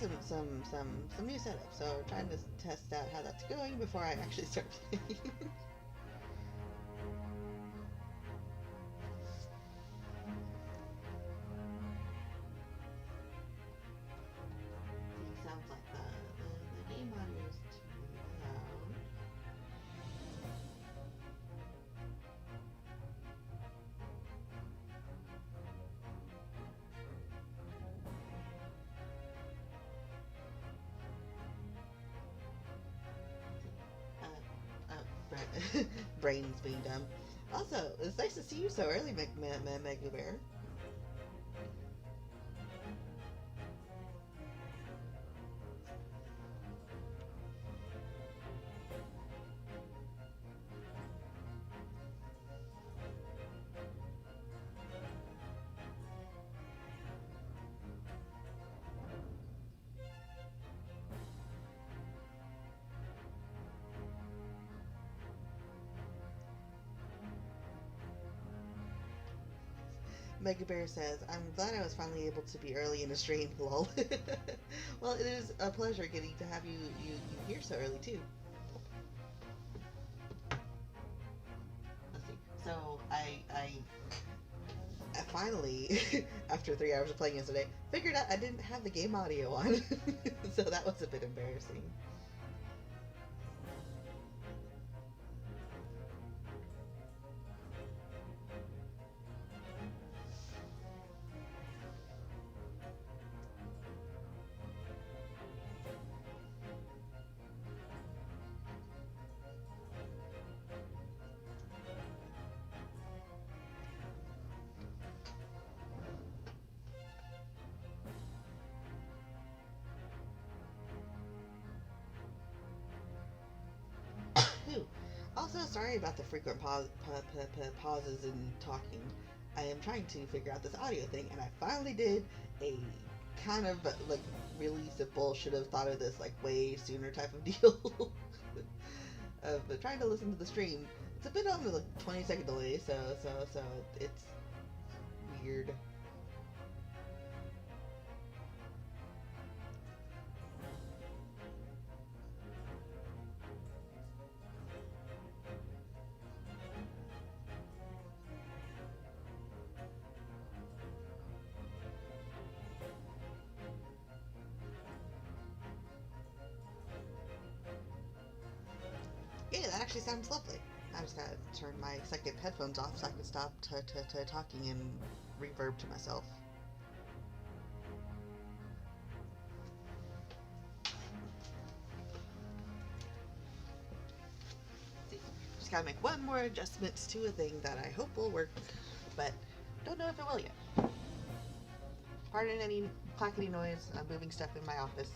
some new setup, so trying to test out how that's going before I actually start playing. It sounds like the game audio is too loud. Brains being dumb. Also, it's nice to see you so early, Mega Bear. Mega Bear says, I'm glad I was finally able to be early in the stream, lol. Well, it is a pleasure getting to have you here so early, too. Let's see. So, I finally, after 3 hours of playing yesterday, figured out I didn't have the game audio on. So that was a bit embarrassing. Whew. Also, sorry about the frequent pauses in talking. I am trying to figure out this audio thing, and I finally did a kind of like really simple, should have thought of this like way sooner type of deal of trying to listen to the stream. It's a bit on the like 20-second delay, so it's weird. Yeah, that actually sounds lovely. I just gotta turn my second headphones off so I can stop talking and reverb to myself. See, just gotta make one more adjustment to a thing that I hope will work, but don't know if it will yet. Pardon any clackety noise. I'm moving stuff in my office.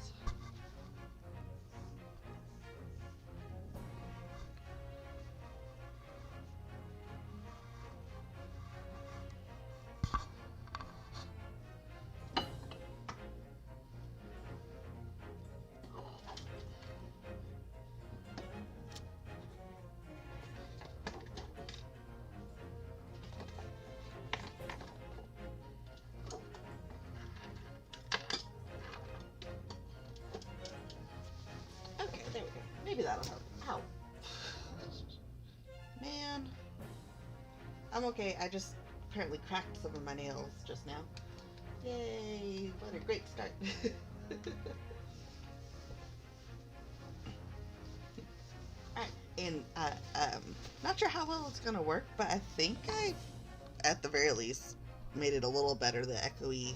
Okay, there we go. Maybe that'll help. Ow. Man. I'm okay. I just apparently cracked some of my nails just now. Yay! What a great start. Alright, and not sure how well it's gonna work, but I think I, at the very least, made it a little better, the echoey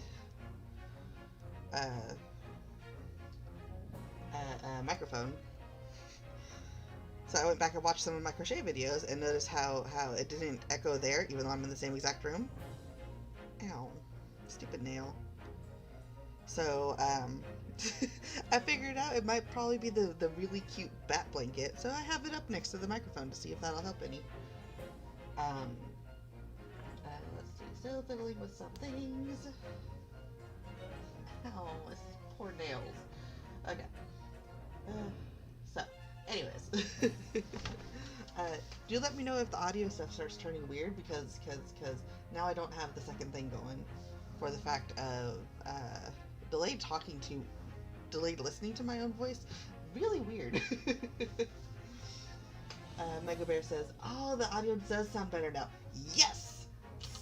uh, microphone. So I went back and watched some of my crochet videos and noticed how it didn't echo there, even though I'm in the same exact room. Ow. Stupid nail. So, I figured out it might probably be the really cute bat blanket, so I have it up next to the microphone to see if that'll help any. Um, let's see, still fiddling with some things. Ow, it's poor nails. Okay. So, anyways. Do let me know if the audio stuff starts turning weird, because now I don't have the second thing going for the fact of delayed talking to delayed listening to my own voice. Really weird. Mega Bear says, oh, the audio does sound better now. Yes!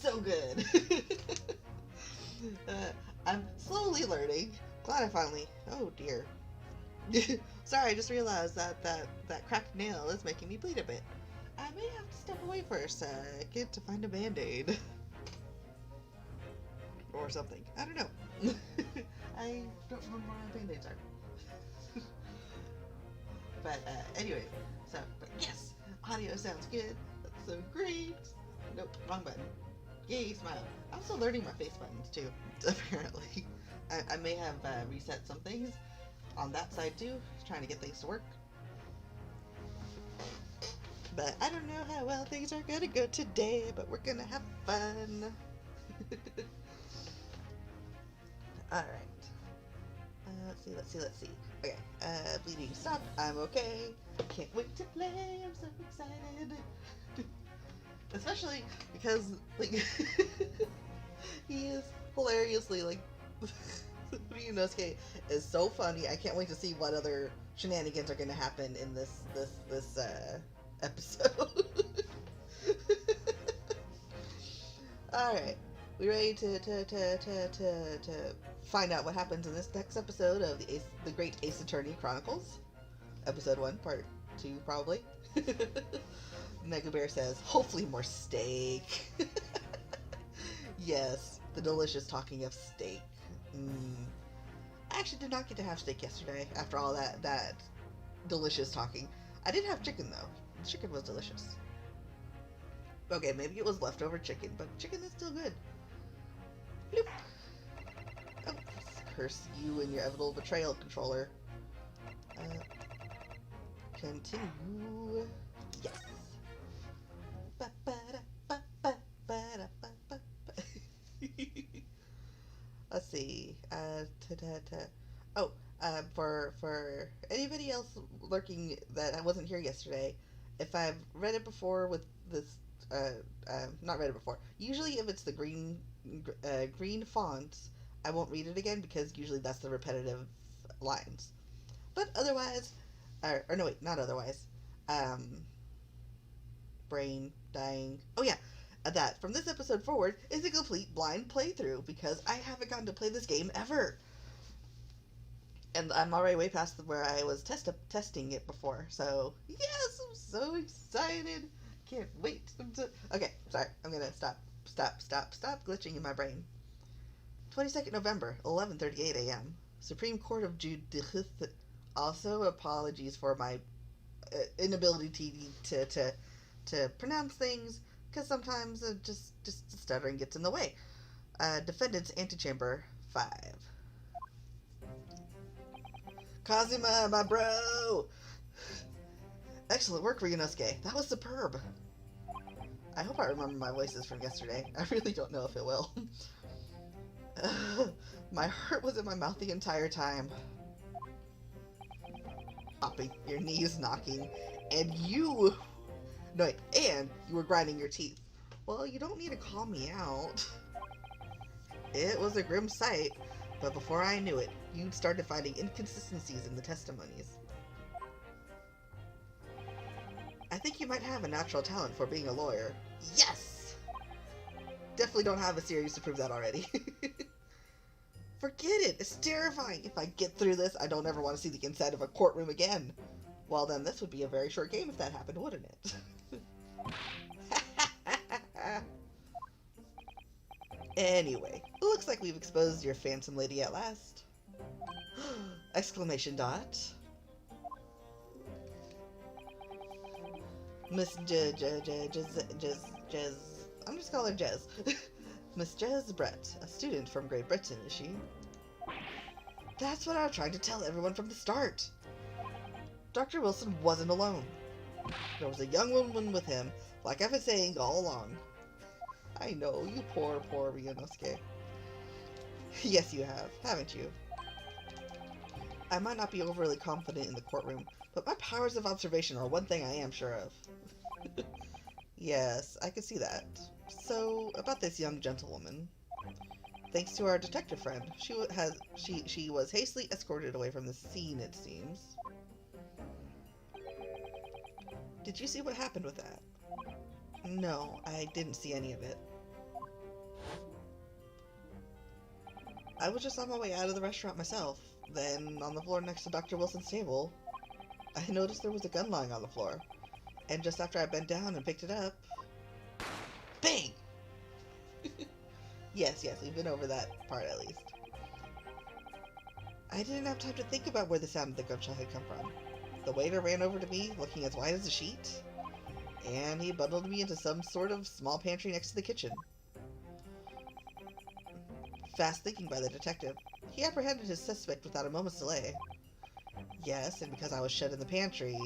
So good. I'm slowly learning. Glad I finally... Oh, dear. Sorry, I just realized that cracked nail is making me bleed a bit. I may have to step away for a second to find a band-aid. Or something. I don't know. I don't remember where my band-aids are. But, anyway. So, but yes! Audio sounds good. That's so great. Nope, wrong button. Yay, smile. I'm still learning my face buttons, too, apparently. I may have reset some things on that side, too, trying to get things to work. But I don't know how well things are gonna go today, but we're gonna have fun. Alright. Let's see. Okay, bleeding stop. I'm okay. Can't wait to play. I'm so excited. Especially because, like, he is hilariously, like, Ryunosuke is so funny. I can't wait to see what other shenanigans are going to happen in this episode. Alright, we ready to find out what happens in this next episode of the Great Ace Attorney Chronicles? Episode 1, Part 2, probably. Mega Bear says, hopefully more steak. Yes, the delicious talking of steak. I actually did not get to have steak yesterday after all that delicious talking. I did have chicken, though. The chicken was delicious. Okay, maybe it was leftover chicken, but chicken is still good. Bloop. Oh, curse you and your inevitable betrayal, controller. Continue. Yes. Let's see. For anybody else lurking that I wasn't here yesterday, if I've read it before with this, not read it before. Usually, if it's the green fonts, I won't read it again because usually that's the repetitive lines. But otherwise, or no wait, not otherwise. Brain dying. Oh yeah, that from this episode forward is a complete blind playthrough because I haven't gotten to play this game ever. And I'm already way past where I was testing it before. So, yes, I'm so excited. Can't wait. Okay, sorry. I'm going to stop glitching in my brain. 22nd November, 11:38 a.m. Supreme Court of Justice. Also, apologies for my inability to pronounce things, because sometimes just stuttering gets in the way. Defendant's Antechamber 5. Kazuma, my bro! Excellent work, Ryunosuke. That was superb. I hope I remember my voices from yesterday. I really don't know if it will. My heart was in my mouth the entire time. Popping, your knees knocking, and you... No, wait, and you were grinding your teeth. Well, you don't need to call me out. It was a grim sight, but before I knew it, you'd started finding inconsistencies in the testimonies. I think you might have a natural talent for being a lawyer. Yes! Definitely don't have a series to prove that already. Forget it! It's terrifying! If I get through this, I don't ever want to see the inside of a courtroom again. Well then, this would be a very short game if that happened, wouldn't it? Anyway, looks like we've exposed your phantom lady at last. Exclamation dot. Miss Jez. I'm just calling her Jez. Miss Jez Brett, a student from Great Britain, is she? That's what I was trying to tell everyone from the start. Dr. Wilson wasn't alone. There was a young woman with him, like I've been saying all along. I know, you poor Ryunosuke. Yes, you have, haven't you? I might not be overly confident in the courtroom, but my powers of observation are one thing I am sure of. Yes, I can see that. So, about this young gentlewoman. Thanks to our detective friend, she was hastily escorted away from the scene, it seems. Did you see what happened with that? No, I didn't see any of it. I was just on my way out of the restaurant myself. Then, on the floor next to Dr. Wilson's table, I noticed there was a gun lying on the floor. And just after I bent down and picked it up... Bang! Yes, we've been over that part at least. I didn't have time to think about where the sound of the gunshot had come from. The waiter ran over to me, looking as white as a sheet, and he bundled me into some sort of small pantry next to the kitchen. Fast thinking by the detective, he apprehended his suspect without a moment's delay. Yes, and because I was shut in the pantry,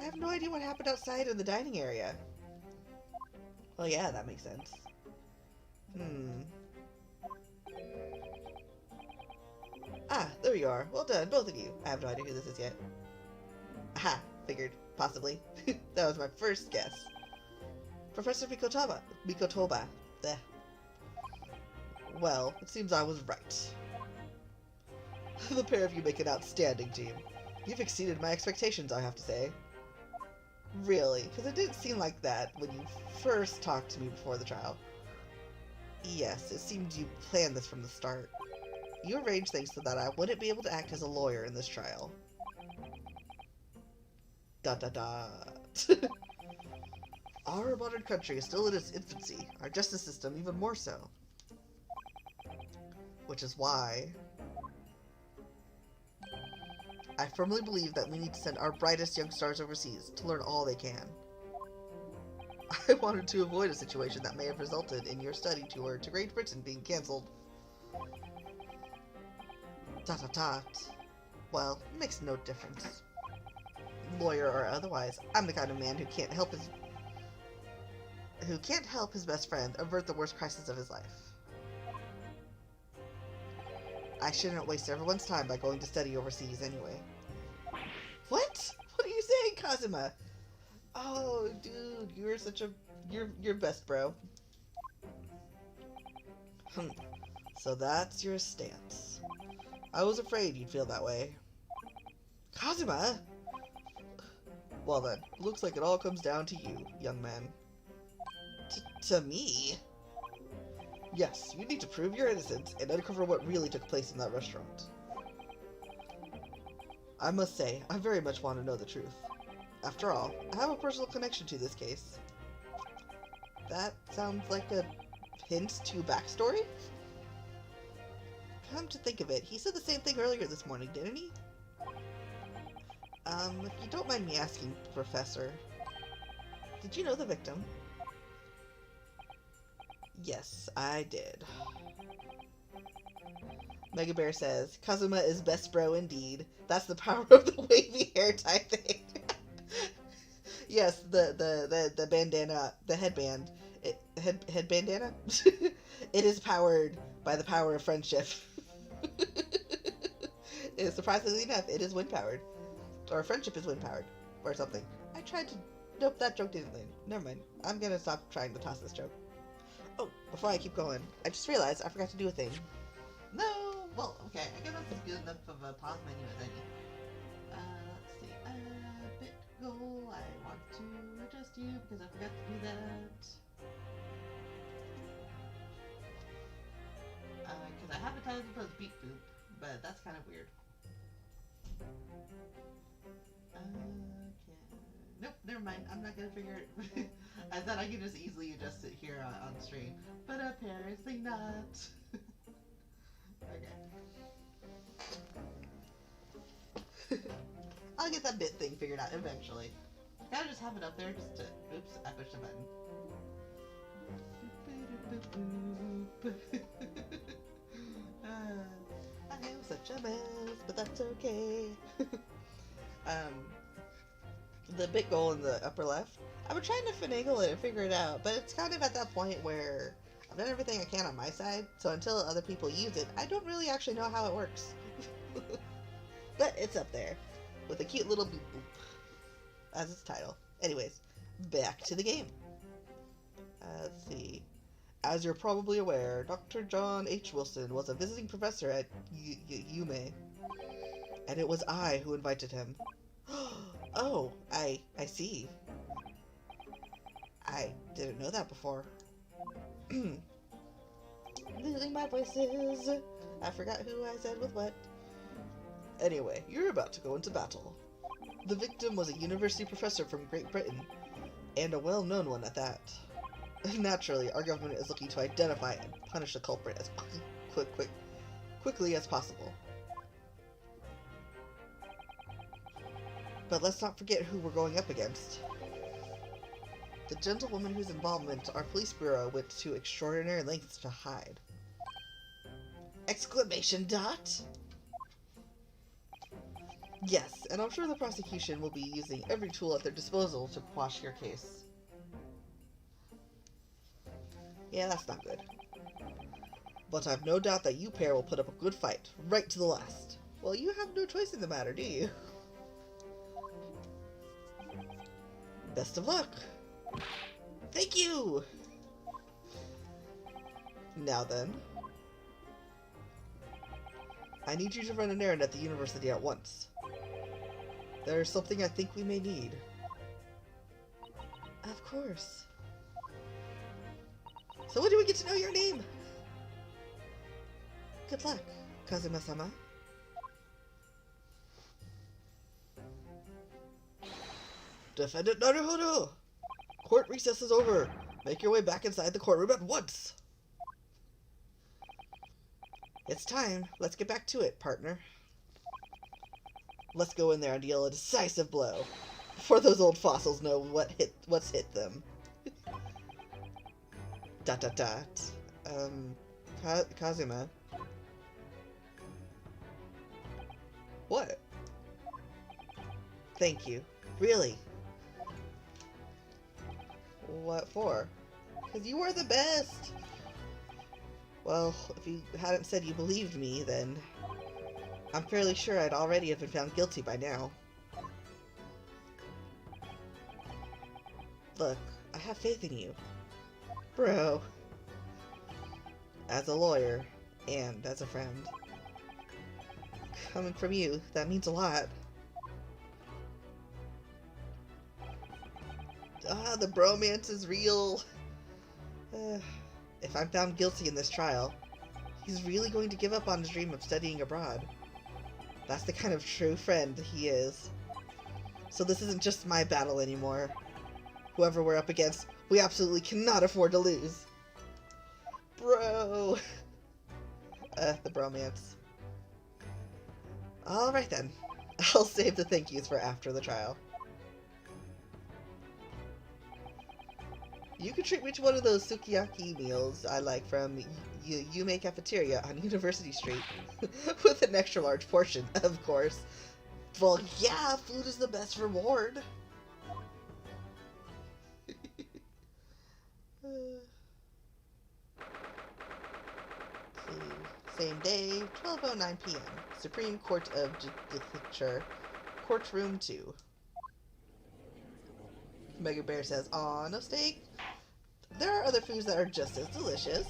I have no idea what happened outside in the dining area. Well, yeah, that makes sense. Ah, there you are. Well done, both of you. I have no idea who this is yet. Aha, figured. Possibly. That was my first guess. Professor Mikotoba. Bleh. Well, it seems I was right. The pair of you make an outstanding team. You've exceeded my expectations, I have to say. Really, because it didn't seem like that when you first talked to me before the trial. Yes, it seemed you planned this from the start. You arranged things so that I wouldn't be able to act as a lawyer in this trial. Dot dot dot. Our modern country is still in its infancy, our justice system even more so. Which is why I firmly believe that we need to send our brightest young stars overseas to learn all they can. I wanted to avoid a situation that may have resulted in your study tour to Great Britain being cancelled. Dot dot dot. Well, it makes no difference. Lawyer or otherwise, I'm the kind of man who can't help his best friend avert the worst crisis of his life. I shouldn't waste everyone's time by going to study overseas anyway. What? What are you saying, Kazuma? Oh, dude, you're such a... You're best, bro. So that's your stance. I was afraid you'd feel that way. Kazuma! Well then, looks like it all comes down to you, young man. To me? Yes, you need to prove your innocence and uncover what really took place in that restaurant. I must say, I very much want to know the truth. After all, I have a personal connection to this case. That sounds like a hint to backstory? Come to think of it, he said the same thing earlier this morning, didn't he? If you don't mind me asking, Professor, did you know the victim? Yes, I did. Mega Bear says, Kazuma is best bro indeed. That's the power of the wavy hair typing. Yes, the bandana, the headband. Head bandana? It is powered by the power of friendship. Surprisingly enough, it is wind powered. Or friendship is wind powered. Or something. I tried to... Nope, that joke didn't land. Never mind. I'm gonna stop trying to toss this joke. Oh, before I keep going, I just realized I forgot to do a thing. No! Well, okay, I guess that's as good enough of a pause menu as any. Let's see. Bit goal. I want to adjust you because I forgot to do that. Because I have a title to post beat boop, but that's kind of weird. Okay. Nope, never mind. I'm not gonna figure it. I thought I could just easily adjust it here on stream, but apparently not. Okay. I'll get that bit thing figured out eventually. Gotta just have it up there just to... Oops, I pushed a button. I am such a mess, but that's okay. The bit goal in the upper left, I've been trying to finagle it and figure it out, but it's kind of at that point where I've done everything I can on my side, so until other people use it, I don't really actually know how it works. But it's up there, with a cute little boop boop, as its title. Anyways, back to the game. Let's see. As you're probably aware, Dr. John H. Wilson was a visiting professor at Yume, and it was I who invited him. Oh, I see. I didn't know that before. Losing my voices. I forgot who I said with what. Anyway, you're about to go into battle. The victim was a university professor from Great Britain, and a well-known one at that. Naturally, our government is looking to identify and punish the culprit as quickly as possible. But let's not forget who we're going up against. The gentlewoman whose involvement our police bureau went to extraordinary lengths to hide. Exclamation dot! Yes, and I'm sure the prosecution will be using every tool at their disposal to quash your case. Yeah, that's not good. But I've no doubt that you pair will put up a good fight, right to the last. Well, you have no choice in the matter, do you? Best of luck! Thank you! Now then, I need you to run an errand at the university at once. There's something I think we may need. Of course. So when do we get to know your name? Good luck, Kazuma-sama. Defendant Naruhodo! Court recess is over. Make your way back inside the courtroom at once. It's time. Let's get back to it, partner. Let's go in there and deal a decisive blow before those old fossils know what's hit them. Dot dot dot. Kazuma. What? Thank you. Really? What for? Because you are the best! Well, if you hadn't said you believed me, then I'm fairly sure I'd already have been found guilty by now. Look, I have faith in you. Bro. As a lawyer, and as a friend. Coming from you, that means a lot. Ah, the bromance is real. If I'm found guilty in this trial, he's really going to give up on his dream of studying abroad. That's the kind of true friend he is. So this isn't just my battle anymore. Whoever we're up against, we absolutely cannot afford to lose. Bro! The bromance. Alright then. I'll save the thank yous for after the trial. You can treat me to one of those sukiyaki meals I like from Yume Cafeteria on University Street. With an extra large portion, of course. Well, yeah, food is the best reward. Same day, 12:09 p.m. Supreme Court of Judicature, Courtroom 2. Mega Bear says, "Aw, no steak? There are other foods that are just as delicious."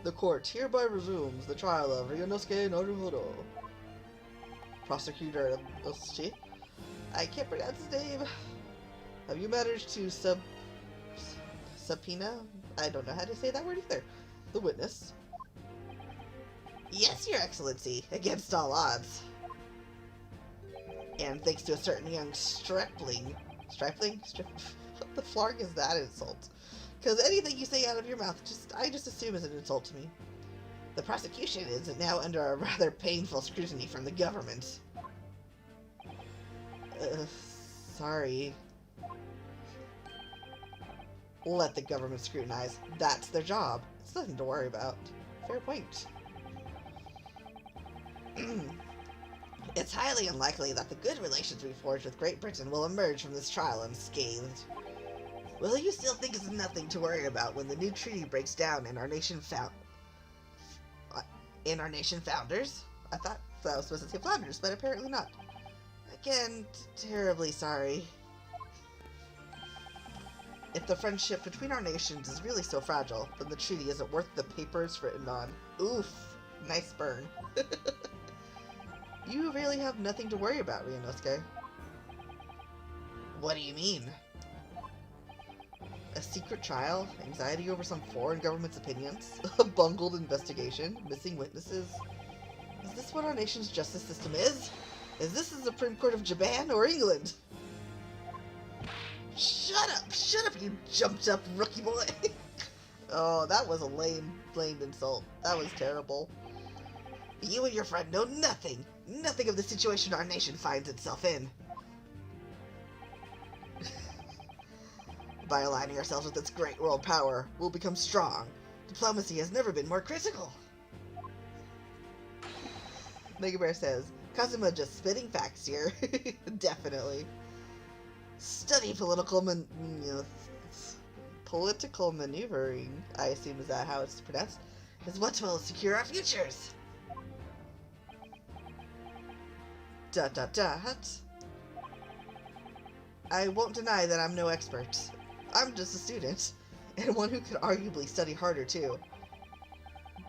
The court hereby resumes the trial of Ryunosuke Naruhodo. Prosecutor Oshi. I can't pronounce his name. Have you managed to subpoena? I don't know how to say that word either. The witness. Yes, Your Excellency, against all odds. And thanks to a certain young stripling. Stripling? What the flarg is that insult? Because anything you say out of your mouth, I just assume is an insult to me. The prosecution is now under a rather painful scrutiny from the government. Sorry. Let the government scrutinize. That's their job. It's nothing to worry about. Fair point. It's highly unlikely that the good relations we forged with Great Britain will emerge from this trial unscathed. Will you still think it's nothing to worry about when the new treaty breaks down and our nation founders? I thought that was supposed to say founders, but apparently not. Again, terribly sorry. If the friendship between our nations is really so fragile, then the treaty isn't worth the paper it's written on. Oof. Nice burn. You really have nothing to worry about, Ryunosuke. What do you mean? A secret trial? Anxiety over some foreign government's opinions? A bungled investigation? Missing witnesses? Is this what our nation's justice system is? Is this the Supreme Court of Japan or England? Shut up! Shut up, you jumped up rookie boy! Oh, that was a lame insult. That was terrible. You and your friend know nothing! Nothing of the situation our nation finds itself in. By aligning ourselves with its great world power, we'll become strong. Diplomacy has never been more critical. Mega Bear says, Kazuma just spitting facts here. Definitely. Study political maneuvering, I assume is that how it's pronounced, is what will secure our futures. I won't deny that I'm no expert. I'm just a student, and one who could arguably study harder too.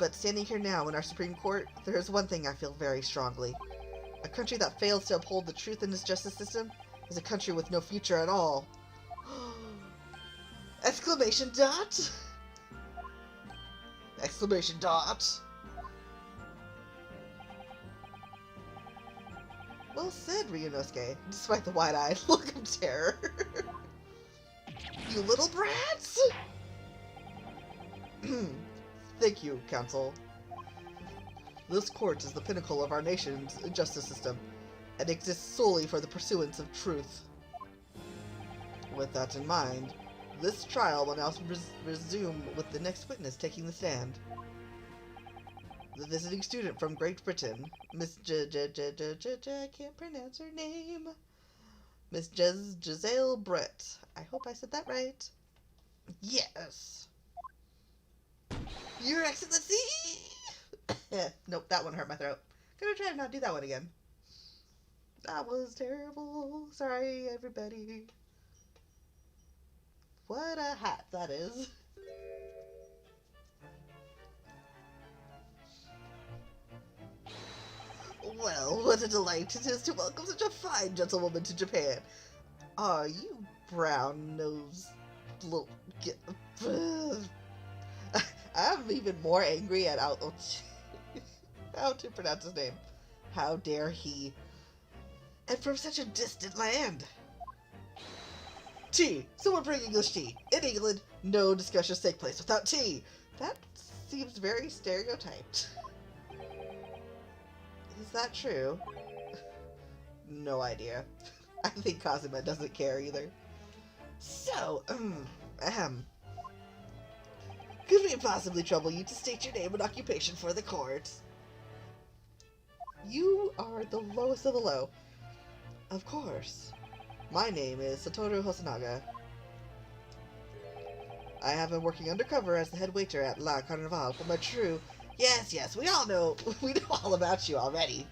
But standing here now in our Supreme Court, there is one thing I feel very strongly. A country that fails to uphold the truth in its justice system is a country with no future at all. Exclamation dot! Exclamation dot! Well said, Ryunosuke, despite the wide-eyed look of terror. You little brats! Thank you, Council. This court is the pinnacle of our nation's justice system, and exists solely for the pursuance of truth. With that in mind, this trial will now resume with the next witness taking the stand. The visiting student from Great Britain, Miss I can't pronounce her name. Miss Giselle Brett. I hope I said that right. Yes. Your Excellency! Nope, that one hurt my throat. Gonna try to not do that one again. That was terrible. Sorry, everybody. What a hat that is. Well, what a delight it is to welcome such a fine gentlewoman to Japan. Ah, you brown-nosed little... I'm even more angry at how to pronounce his name. How dare he? And from such a distant land. Tea! Someone bring English tea. In England, no discussions take place without tea. That seems very stereotyped. Is that true? No idea. I think Kazuma doesn't care either. So, could we possibly trouble you to state your name and occupation for the court? You are the lowest of the low. Of course. My name is Satoru Hosonaga. I have been working undercover as the head waiter at La Carnival, but my true... Yes, we all know. We know all about you already.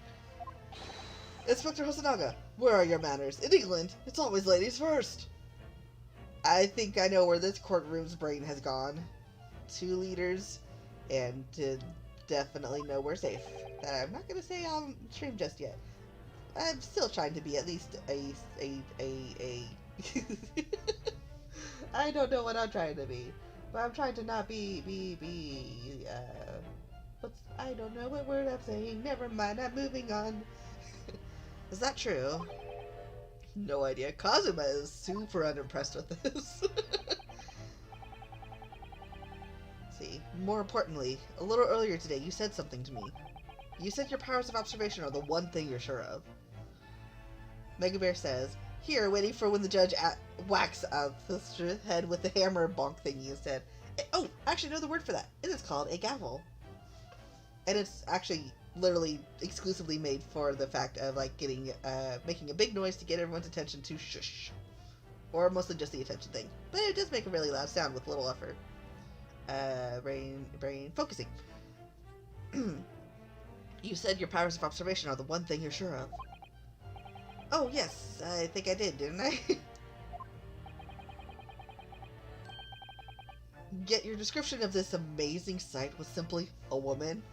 Inspector Hosonaga, where are your manners? In England, it's always ladies first. I think I know where this courtroom's brain has gone. 2 liters, and to definitely know we're safe. That I'm not gonna say on stream just yet. I'm still trying to be at least a I don't know what I'm trying to be, but I'm trying to not I don't know what word I'm saying. Never mind, I'm moving on. Is that true? No idea. Kazuma is super unimpressed with this. See, more importantly, a little earlier today you said something to me. You said your powers of observation are the one thing you're sure of. Mega Bear says, here, waiting for when the judge whacks the head with the hammer bonk thing you said. Oh, actually, I know the word for that. It is called a gavel. And it's actually literally exclusively made for the fact of, like, making a big noise to get everyone's attention to shush. Or mostly just the attention thing. But it does make a really loud sound with little effort. Brain focusing. You said your powers of observation are the one thing you're sure of. Oh, yes, I think I did, didn't I? Yet your description of this amazing sight was simply a woman.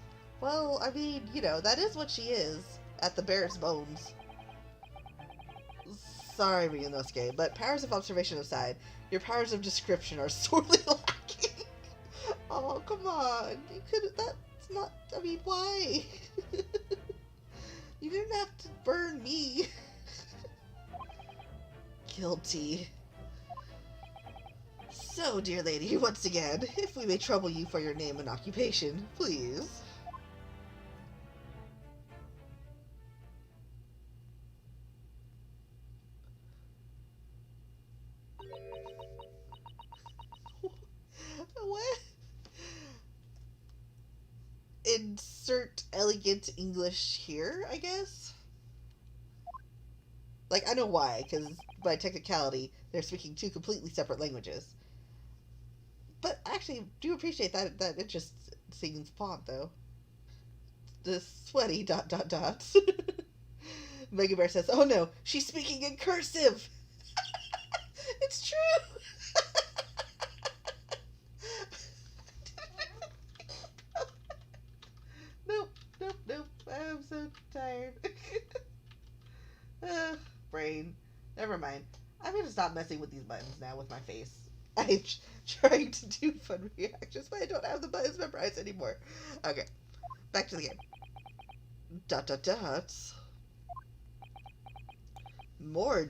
Well, I mean, you know, that is what she is, at the barest bones. Sorry, Ryunosuke, but powers of observation aside, your powers of description are sorely lacking. Oh, come on. You could. That's not. I mean, why? You didn't have to burn me. Guilty. So, dear lady, once again, if we may trouble you for your name and occupation, please. What? Insert elegant English here, I guess? Like, I know why, because by technicality, they're speaking two completely separate languages. But actually, do appreciate that interesting font, though. The sweaty ... Mega Bear says, "Oh no, she's speaking in cursive!" It's true! Nope. I'm so tired. Brain. Never mind. I'm gonna stop messing with these buttons now with my face. I'm trying to do fun reactions, but I don't have the buttons memorized anymore. Okay, back to the game. ... More ...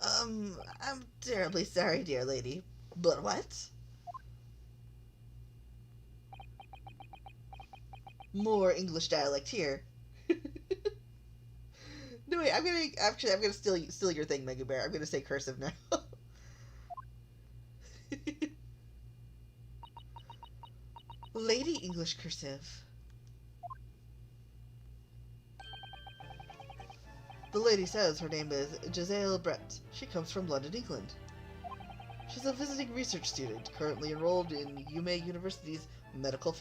I'm terribly sorry, dear lady. But what? More English dialect here. No, wait, I'm gonna steal your thing, Mega Bear. I'm gonna say cursive now. Lady English cursive. The lady says her name is Giselle Brett. She comes from London, England. She's a visiting research student, currently enrolled in Yume University's medical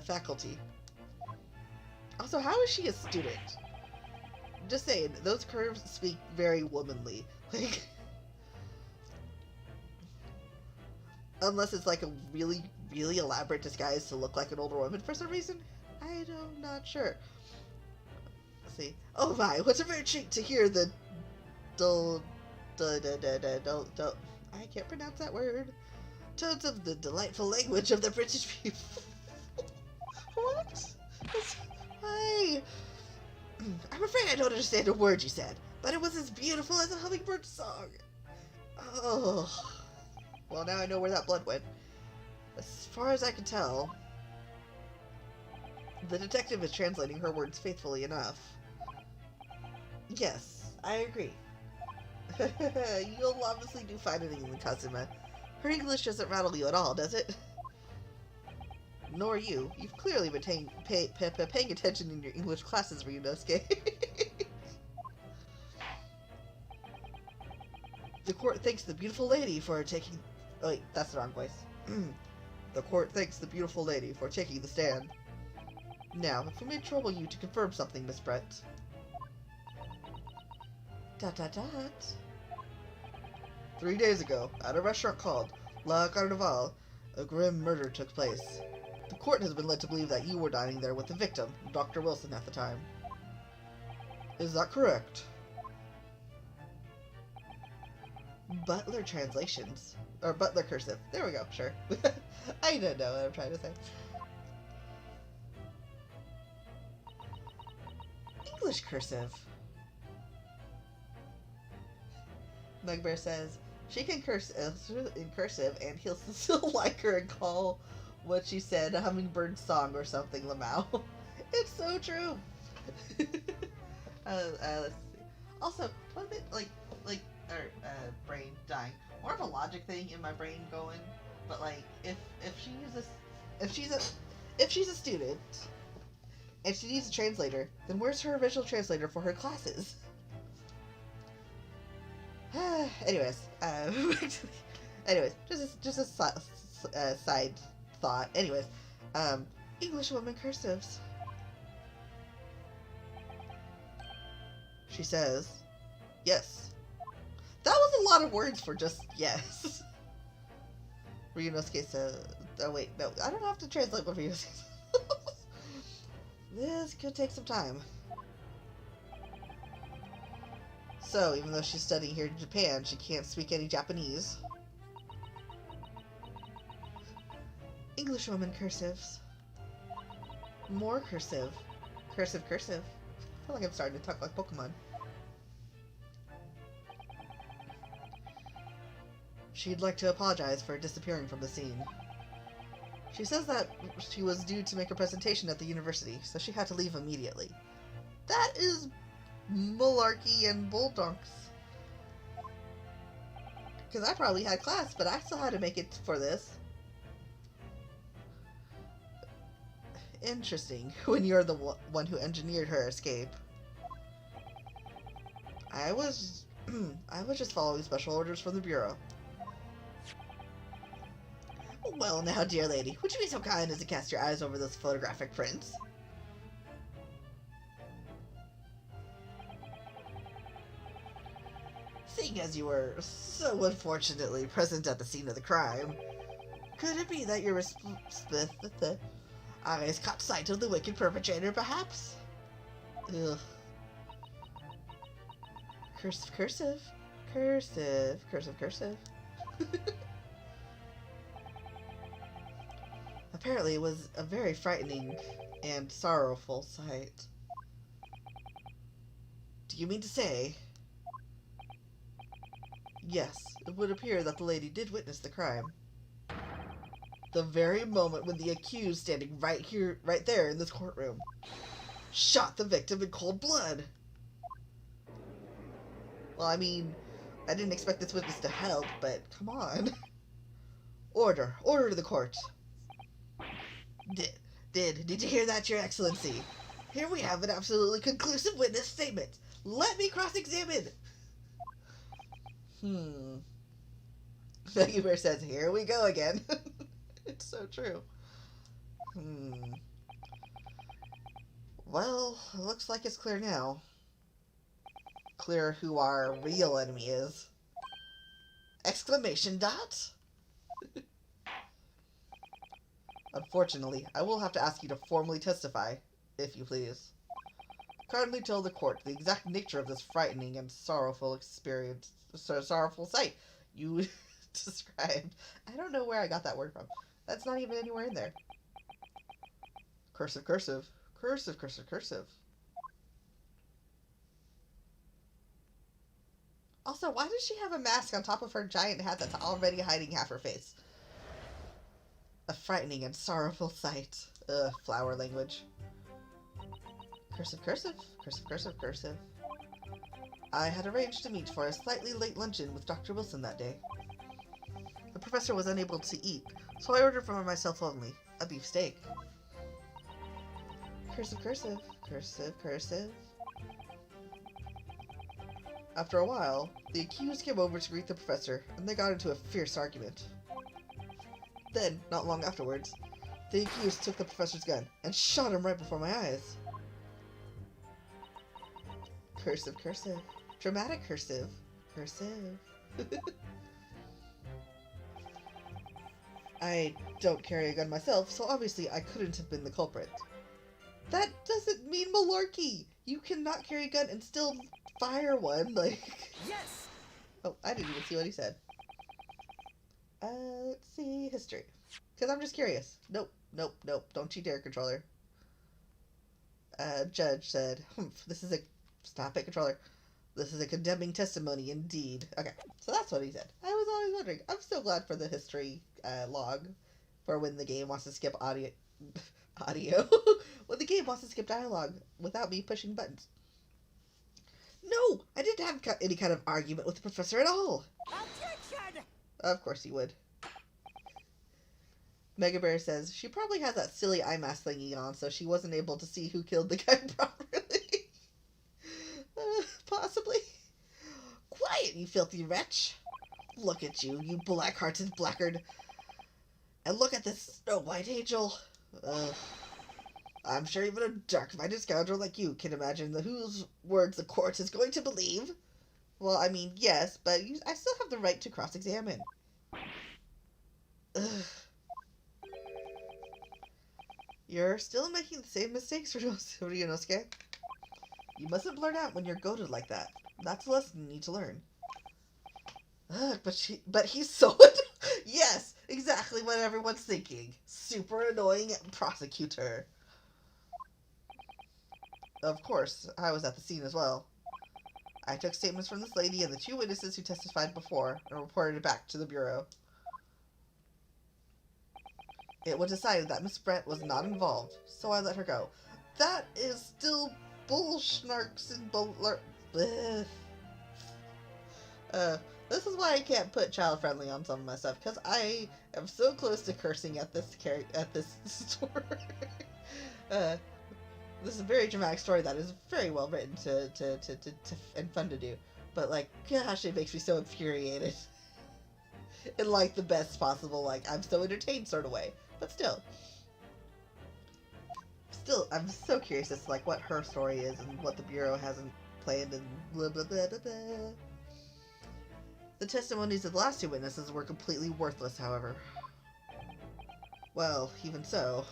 faculty. Also, how is she a student? Just saying, those curves speak very womanly. Like, unless it's like a really, really elaborate disguise to look like an older woman for some reason. I'm not sure. Let's see. Oh my, what's a rare treat to hear the I can't pronounce that word. Tones of the delightful language of the British people. What? Hi. I'm afraid I don't understand a word you said, but it was as beautiful as a hummingbird song. Oh. Well, now I know where that blood went. As far as I can tell, the detective is translating her words faithfully enough. Yes, I agree. You'll obviously do fine in England, Kazuma. Her English doesn't rattle you at all, does it? Nor you. You've clearly been paying attention in your English classes, Ryunosuke. The court thanks the beautiful lady for taking... Oh, wait, that's the wrong voice. The court thanks the beautiful lady for taking the stand. Now, if we may trouble you to confirm something, Miss Brett. ... 3 days ago, at a restaurant called La Carnival, a grim murder took place. The court has been led to believe that you were dining there with the victim, Dr. Wilson, at the time. Is that correct? Butler translations. Or Butler cursive. There we go, sure. I don't know what I'm trying to say. English cursive. Bugbear says, she can curse in cursive, and he'll still like her and call what she said a hummingbird song or something, Lamau. It's so true. Let's see. Also, one bit brain dying. More of a logic thing in my brain going, but like if she's a student and she needs a translator, then where's her original translator for her classes? Anyways, just a side thought. Anyways, English woman cursives. She says, yes. That was a lot of words for just yes. Ryunosuke says, oh wait, no, I don't have to translate what Ryunosuke says. This could take some time. So, even though she's studying here in Japan, she can't speak any Japanese. English woman cursives. More cursive. Cursive, cursive. I feel like I'm starting to talk like Pokemon. She'd like to apologize for disappearing from the scene. She says that she was due to make a presentation at the university, so she had to leave immediately. That is malarkey and bulldonks. Because I probably had class, but I still had to make it for this. Interesting, when you're the one who engineered her escape. I was just following special orders from the Bureau. Well now, dear lady, would you be so kind as to cast your eyes over those photographic prints? Seeing as you were so unfortunately present at the scene of the crime, could it be that your eyes caught sight of the wicked perpetrator, perhaps? Ugh. Cursive, cursive. Cursive, cursive, cursive. Apparently it was a very frightening and sorrowful sight. Do you mean to say? Yes, it would appear that the lady did witness the crime. The very moment when the accused, standing right there in this courtroom, shot the victim in cold blood. Well, I mean, I didn't expect this witness to help, but come on. Order to the court. Did you hear that, Your Excellency? Here we have an absolutely conclusive witness statement. Let me cross-examine. Maggie Bear says, here we go again. It's so true. Well, it looks like it's clear now. Clear who our real enemy is. Exclamation dot? Unfortunately, I will have to ask you to formally testify, if you please. Kindly tell the court the exact nature of this frightening and sorrowful experience, sorrowful sight you described. I don't know where I got that word from. That's not even anywhere in there. Cursive, cursive. Cursive, cursive, cursive. Also, why does she have a mask on top of her giant hat that's already hiding half her face? A frightening and sorrowful sight. Ugh, flower language. Cursive, cursive. Cursive, cursive, cursive. I had arranged to meet for a slightly late luncheon with Dr. Wilson that day. The professor was unable to eat, so I ordered for myself only a beef steak. Cursive, cursive. Cursive, cursive. After a while, the accused came over to greet the professor, and they got into a fierce argument. Then, not long afterwards, the accused took the professor's gun and shot him right before my eyes. Cursive, cursive. Dramatic cursive. Cursive. I don't carry a gun myself, so obviously I couldn't have been the culprit. That doesn't mean malarkey! You cannot carry a gun and still fire one, like... Yes! Oh, I didn't even see what he said. Let's see, history. Because I'm just curious. Nope, nope, nope, don't you dare, controller. Judge said, this is a... Stop it, controller. This is a condemning testimony, indeed. Okay, so that's what he said. I was always wondering. I'm so glad for the history log for when the game wants to skip audio. When the game wants to skip dialogue without me pushing buttons. No, I didn't have any kind of argument with the professor at all. Objection! Of course you would. Mega Bear says she probably has that silly eye mask thingy on, so she wasn't able to see who killed the guy properly. Possibly. Quiet, you filthy wretch. Look at you, you black-hearted blackguard. And look at this Snow White angel. I'm sure even a dark-minded scoundrel like you can imagine whose words the court is going to believe. Well, I mean, yes, but I still have the right to cross-examine. Ugh. You're still making the same mistakes, Ryunosuke. You mustn't blurt out when you're goaded like that. That's a lesson you need to learn. Ugh, but he's so... Yes, exactly what everyone's thinking. Super annoying prosecutor. Of course, I was at the scene as well. I took statements from this lady and the 2 witnesses who testified before and reported it back to the Bureau. It was decided that Miss Brett was not involved, so I let her go. That is still bullschnarks and this is why I can't put child-friendly on some of my stuff, because I am so close to cursing at this story. This is a very dramatic story that is very well written and fun to do. But, like, gosh, it makes me so infuriated. In, like, the best possible, like, I'm so entertained sort of way. But still, I'm so curious as to, like, what her story is and what the Bureau hasn't planned and blah, blah, blah, blah, blah. The testimonies of the last 2 witnesses were completely worthless, however. Well, even so,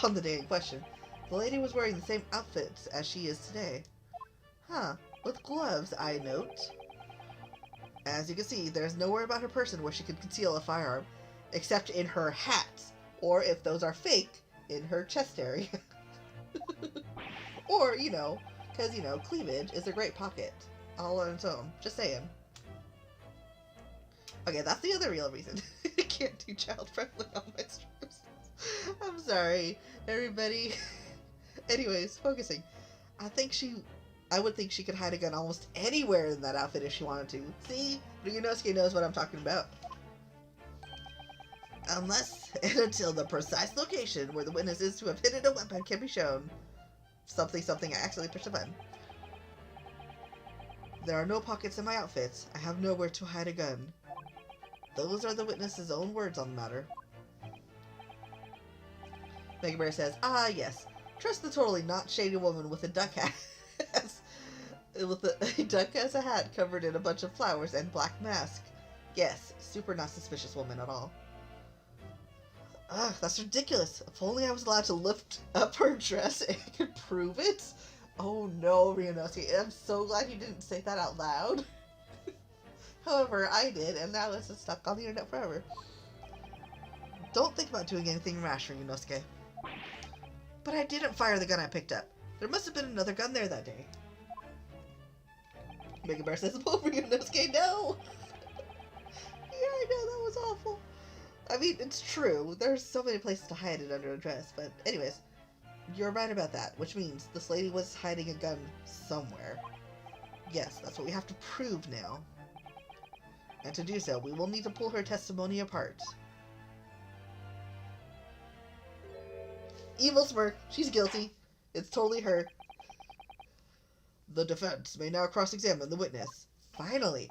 on the day in question, the lady was wearing the same outfits as she is today. Huh, with gloves, I note. As you can see, there's nowhere about her person where she could conceal a firearm, except in her hat, or if those are fake, in her chest area. Or, because, cleavage is a great pocket, all on its own. Just saying. Okay, that's the other real reason I can't do child-friendly on my streams. I'm sorry, everybody. Anyways, focusing. I would think she could hide a gun almost anywhere in that outfit if she wanted to. See? Ryunosuke knows what I'm talking about. Unless and until the precise location where the witness is to have hidden a weapon can be shown. Something, I accidentally pushed a button. There are no pockets in my outfits. I have nowhere to hide a gun. Those are the witness's own words on the matter. Mega Bear says, ah, yes. Trust the totally not shady woman with a duck hat. With a duck as a hat covered in a bunch of flowers and black mask. Yes, super not suspicious woman at all. Ugh, that's ridiculous. If only I was allowed to lift up her dress and I could prove it. Oh no, Ryunosuke. I'm so glad you didn't say that out loud. However, I did, and now it's stuck on the internet forever. Don't think about doing anything rash, Ryunosuke. But I didn't fire the gun I picked up. There must have been another gun there that day. Mega Bear says, well, Ryunosuke, no! Yeah, I know, that was awful. I mean, it's true. There's so many places to hide it under a dress, but anyways, you're right about that, which means this lady was hiding a gun somewhere. Yes, that's what we have to prove now. And to do so, we will need to pull her testimony apart. Evil smirk. She's guilty. It's totally her. The defense may now cross-examine the witness. Finally.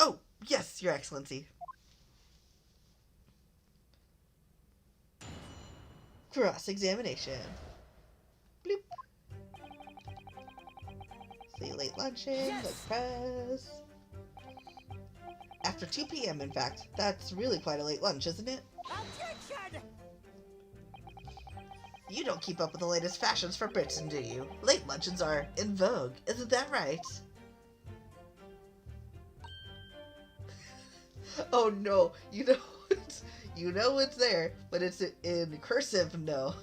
Oh, yes, Your Excellency. Cross-examination. Bloop. See late luncheon, yes. Like press. After 2 p.m., in fact. That's really quite a late lunch, isn't it? Objection! You don't keep up with the latest fashions for Britain, do you? Late luncheons are in vogue, isn't that right? Oh no, you know it's there, but it's in cursive no.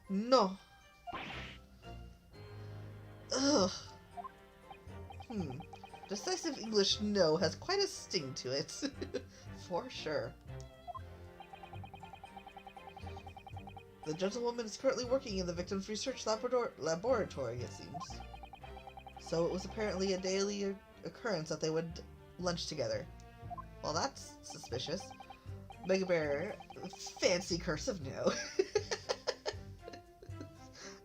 No. Ugh. Decisive English no has quite a sting to it. For sure. The gentlewoman is currently working in the victim's research laboratory, it seems. So it was apparently a daily occurrence that they would lunch together. Well, that's suspicious. Mega Bear, fancy cursive no.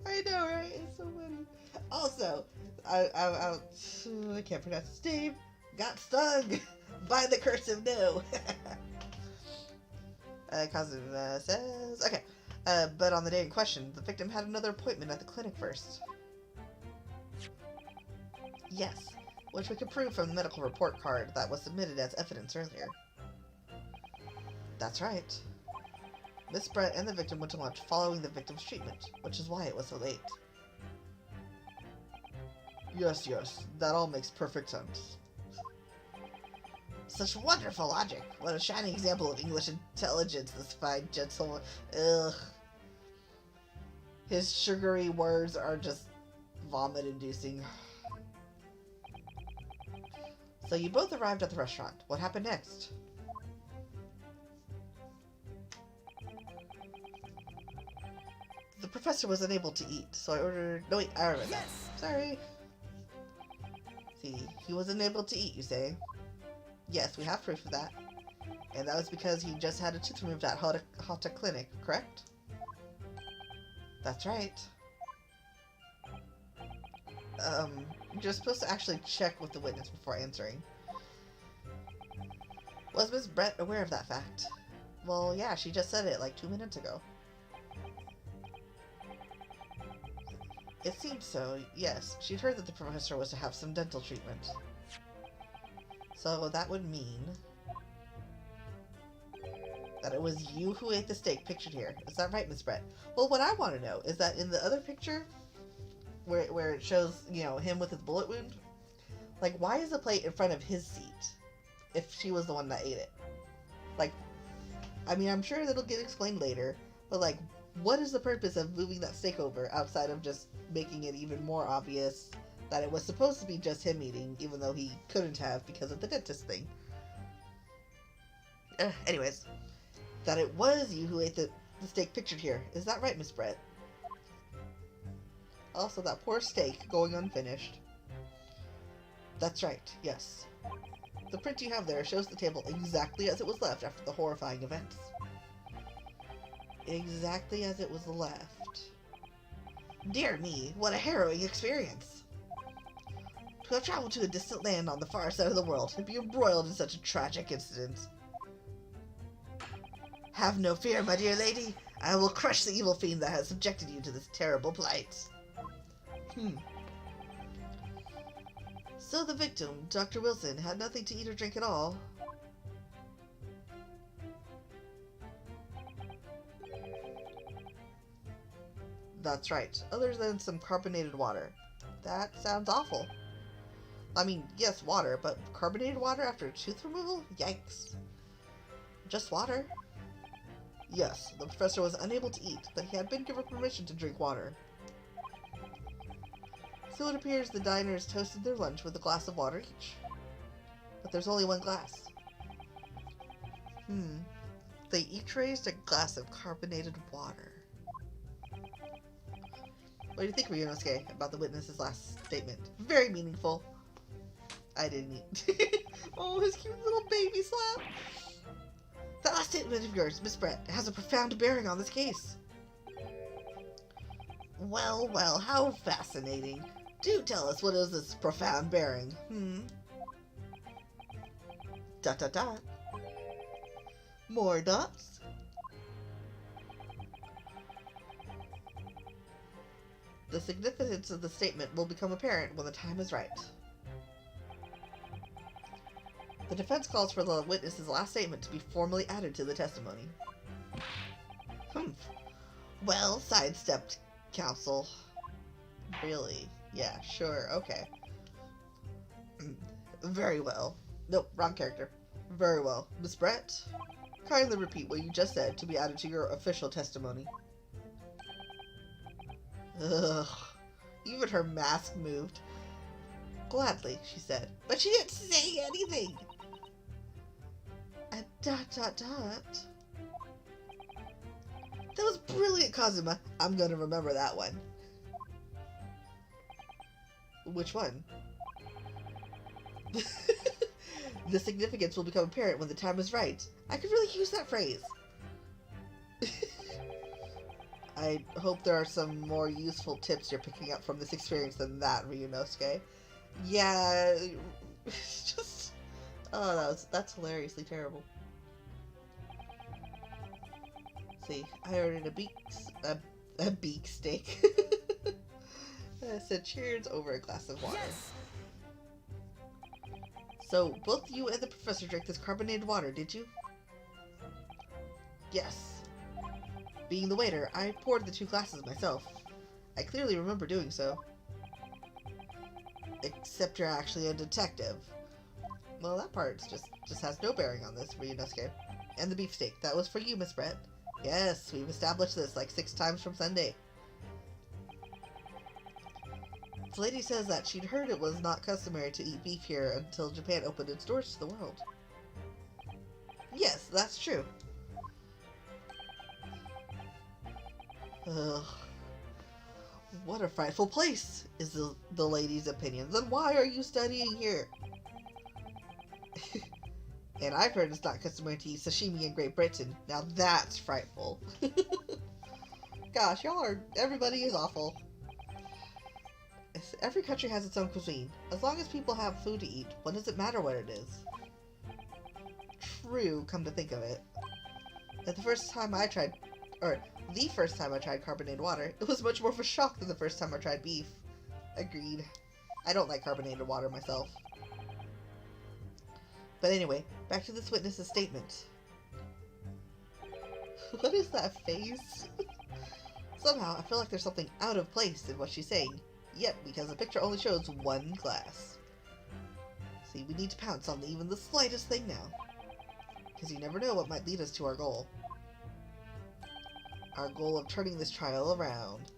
I know, right? It's so funny. Also, I can't pronounce his name. Got stung by the cursive no. Kazu says, okay. But on the day in question, the victim had another appointment at the clinic first. Yes, which we could prove from the medical report card that was submitted as evidence earlier. That's right. Miss Brett and the victim went to lunch following the victim's treatment, which is why it was so late. Yes, that all makes perfect sense. Such wonderful logic. What a shining example of English intelligence, this fine gentleman. Ugh. His sugary words are just vomit-inducing. So you both arrived at the restaurant. What happened next? The professor was unable to eat, so I ordered... No, wait, I remember that. Sorry. See, he was unable to eat, you say? Yes, we have proof of that. And that was because he just had a tooth removed at Hota Clinic, correct? That's right. You're supposed to actually check with the witness before answering. Was Miss Brett aware of that fact? Well, yeah, she just said it like 2 minutes ago. It seems so, yes. She'd heard that the professor was to have some dental treatment. So that would mean that it was you who ate the steak pictured here. Is that right, Miss Brett? Well, what I want to know is that in the other picture, where it shows, you know, him with his bullet wound, like, why is the plate in front of his seat if she was the one that ate it? Like, I mean, I'm sure that'll get explained later, but, like, what is the purpose of moving that steak over outside of just making it even more obvious that it was supposed to be just him eating, even though he couldn't have because of the dentist thing? Anyways, that it was you who ate the steak pictured here. Is that right, Miss Brett? Also, that poor steak going unfinished. That's right, yes. The print you have there shows the table exactly as it was left after the horrifying events. Exactly as it was left. Dear me, what a harrowing experience. To have traveled to a distant land on the far side of the world and be embroiled in such a tragic incident. Have no fear, my dear lady. I will crush the evil fiend that has subjected you to this terrible plight. So the victim, Dr. Wilson, had nothing to eat or drink at all. That's right, other than some carbonated water. That sounds awful. I mean, yes, water, but carbonated water after tooth removal? Yikes. Just water? Yes, the professor was unable to eat, but he had been given permission to drink water. So it appears the diners toasted their lunch with a glass of water each. But there's only one glass. They each raised a glass of carbonated water. What do you think, Ryunosuke, about the witness's last statement? Very meaningful. I didn't eat. Oh, his cute little baby slap. That last statement of yours, Miss Brett, has a profound bearing on this case. Well, well, how fascinating. Do tell us, what is this profound bearing? Dot dot dot. More dots? The significance of the statement will become apparent when the time is right. The defense calls for the witness's last statement to be formally added to the testimony. Well, sidestepped, counsel. Really? Yeah, sure, okay. Very well. Nope, wrong character. Very well. Miss Brett, kindly repeat what you just said to be added to your official testimony. Ugh. Even her mask moved. Gladly, she said. But she didn't say anything! And dot dot dot. That was brilliant, Kazuma. I'm gonna remember that one. Which one? The significance will become apparent when the time is right. I could really use that phrase. I hope there are some more useful tips you're picking up from this experience than that, Ryunosuke. Yeah, it's just... Oh, that's hilariously terrible. See, I ordered a beak steak. I said cheers over a glass of water. Yes! So, both you and the professor drank this carbonated water, did you? Yes. Being the waiter, I poured the 2 glasses myself. I clearly remember doing so. Except you're actually a detective. Well, that part just has no bearing on this, Ryunosuke. And the beefsteak, that was for you, Miss Brett. Yes, we've established this like 6 times from Sunday. The lady says that she'd heard it was not customary to eat beef here until Japan opened its doors to the world. Yes, that's true. Ugh. What a frightful place, is the lady's opinion. Then why are you studying here? And I've heard it's not customary to eat sashimi in Great Britain. Now that's frightful. Gosh, everybody is awful. Every country has its own cuisine. As long as people have food to eat, what does it matter what it is? True, come to think of it. The first time I tried carbonated water, it was much more of a shock than the first time I tried beef. Agreed. I don't like carbonated water myself. But anyway, back to this witness's statement. What is that face? Somehow, I feel like there's something out of place in what she's saying. Yet, because the picture only shows 1 glass. See, we need to pounce on even the slightest thing now. Because you never know what might lead us to our goal. Our goal of turning this trial around.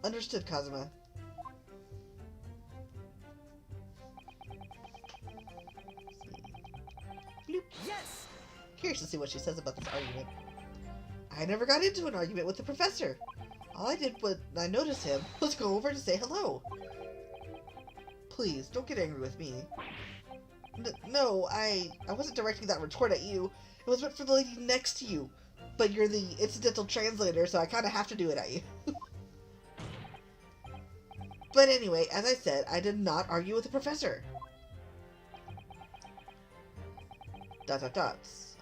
Understood, Kazuma. Bloop. Yes! Curious to see what she says about this argument. I never got into an argument with the professor. All I did when I noticed him was go over to say hello. Please, don't get angry with me. No, I wasn't directing that retort at you. It was meant for the lady next to you. But you're the incidental translator, so I kind of have to do it at you. But anyway, as I said, I did not argue with the professor. ...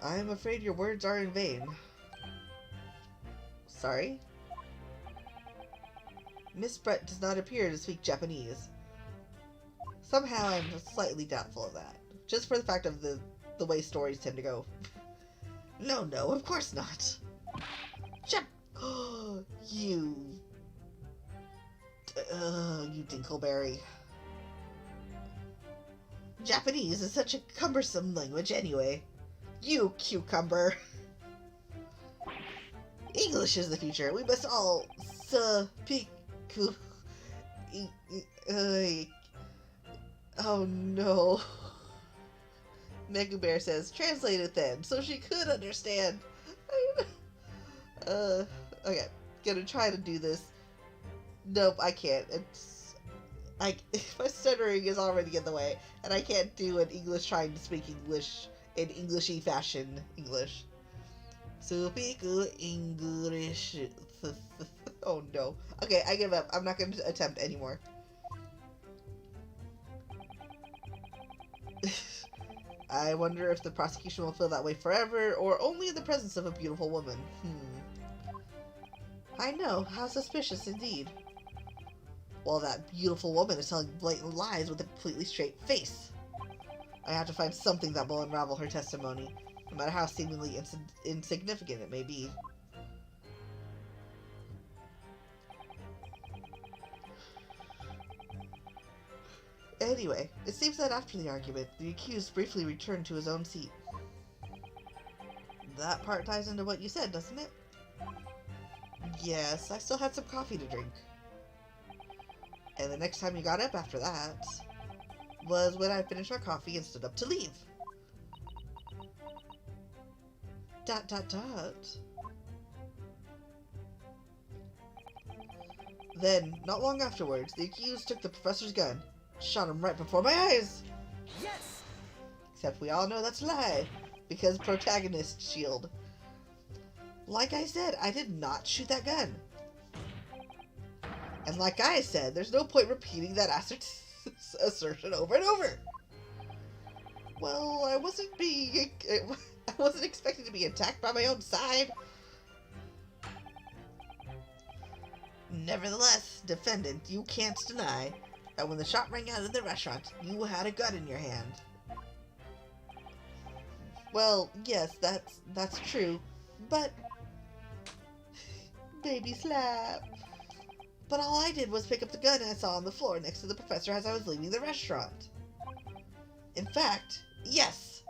I am afraid your words are in vain. Sorry? Miss Brett does not appear to speak Japanese. Somehow I'm slightly doubtful of that. Just for the fact of the way stories tend to go. No, of course not. You Dinkleberry. Japanese is such a cumbersome language anyway. You cucumber. English is the future. We must all speak. Oh no. Megu Bear says, translate it then, so she could understand. Okay, gonna try to do this. Nope, I can't. My stuttering is already in the way, and I can't do an English trying to speak English in Englishy fashion English. Speak English. Oh no. Okay, I give up. I'm not going to attempt anymore. I wonder if the prosecution will feel that way forever, or only in the presence of a beautiful woman. I know. How suspicious indeed. Well, that beautiful woman is telling blatant lies with a completely straight face. I have to find something that will unravel her testimony, no matter how seemingly insignificant it may be. Anyway, it seems that after the argument, the accused briefly returned to his own seat. That part ties into what you said, doesn't it? Yes, I still had some coffee to drink. And the next time you got up after that was when I finished my coffee and stood up to leave. ... Then, not long afterwards, the accused took the professor's gun, shot him right before my eyes! Yes! Except we all know that's a lie, because protagonist shield. Like I said, I did not shoot that gun. And like I said, there's no point repeating that assertion over and over. Well, I wasn't expecting to be attacked by my own side. Nevertheless, defendant, you can't deny And when the shot rang out in the restaurant, you had a gun in your hand. Well, yes, that's true, but... Baby slap. But all I did was pick up the gun I saw on the floor next to the professor as I was leaving the restaurant. In fact, yes!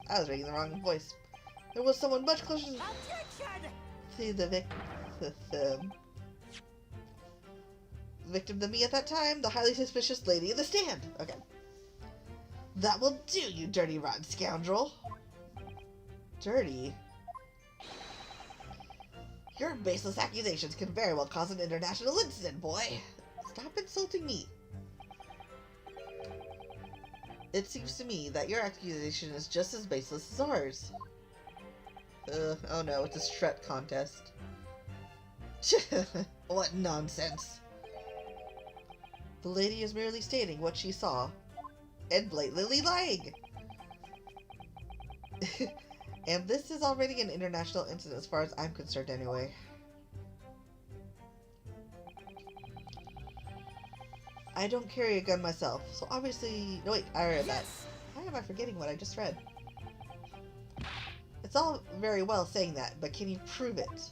I was reading the wrong voice. There was someone much closer to the victim than me at that time, the highly suspicious lady in the stand. Okay. That will do, you dirty, rotten scoundrel. Dirty? Your baseless accusations can very well cause an international incident, boy. Stop insulting me. It seems to me that your accusation is just as baseless as ours. Oh no, it's a strut contest. What nonsense. The lady is merely stating what she saw, and blatantly lying. And this is already an international incident as far as I'm concerned anyway. I don't carry a gun myself, so obviously... No, wait, I read that. Why am I forgetting what I just read? It's all very well saying that, but can you prove it?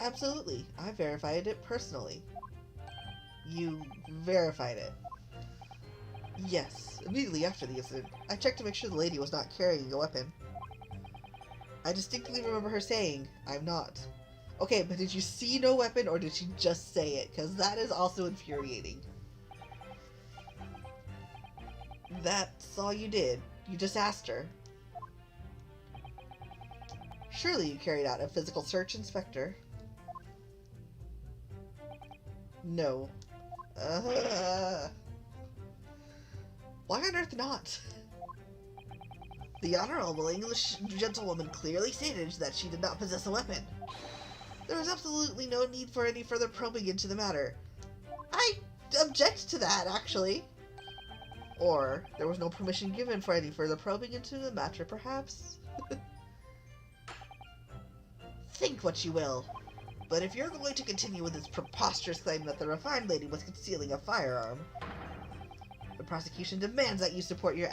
Absolutely. I verified it personally. You verified it? Yes, immediately after the incident. I checked to make sure the lady was not carrying a weapon. I distinctly remember her saying, "I'm not." Okay, but did you see no weapon, or did she just say it? Because that is also infuriating. That's all you did. You just asked her. Surely you carried out a physical search, Inspector. No. Why on earth not? The Honorable English gentlewoman clearly stated that she did not possess a weapon. There was absolutely no need for any further probing into the matter. I object to that, actually. Or, there was no permission given for any further probing into the matter, perhaps? Think what you will. But if you're going to continue with this preposterous claim that the refined lady was concealing a firearm, the prosecution demands that you support your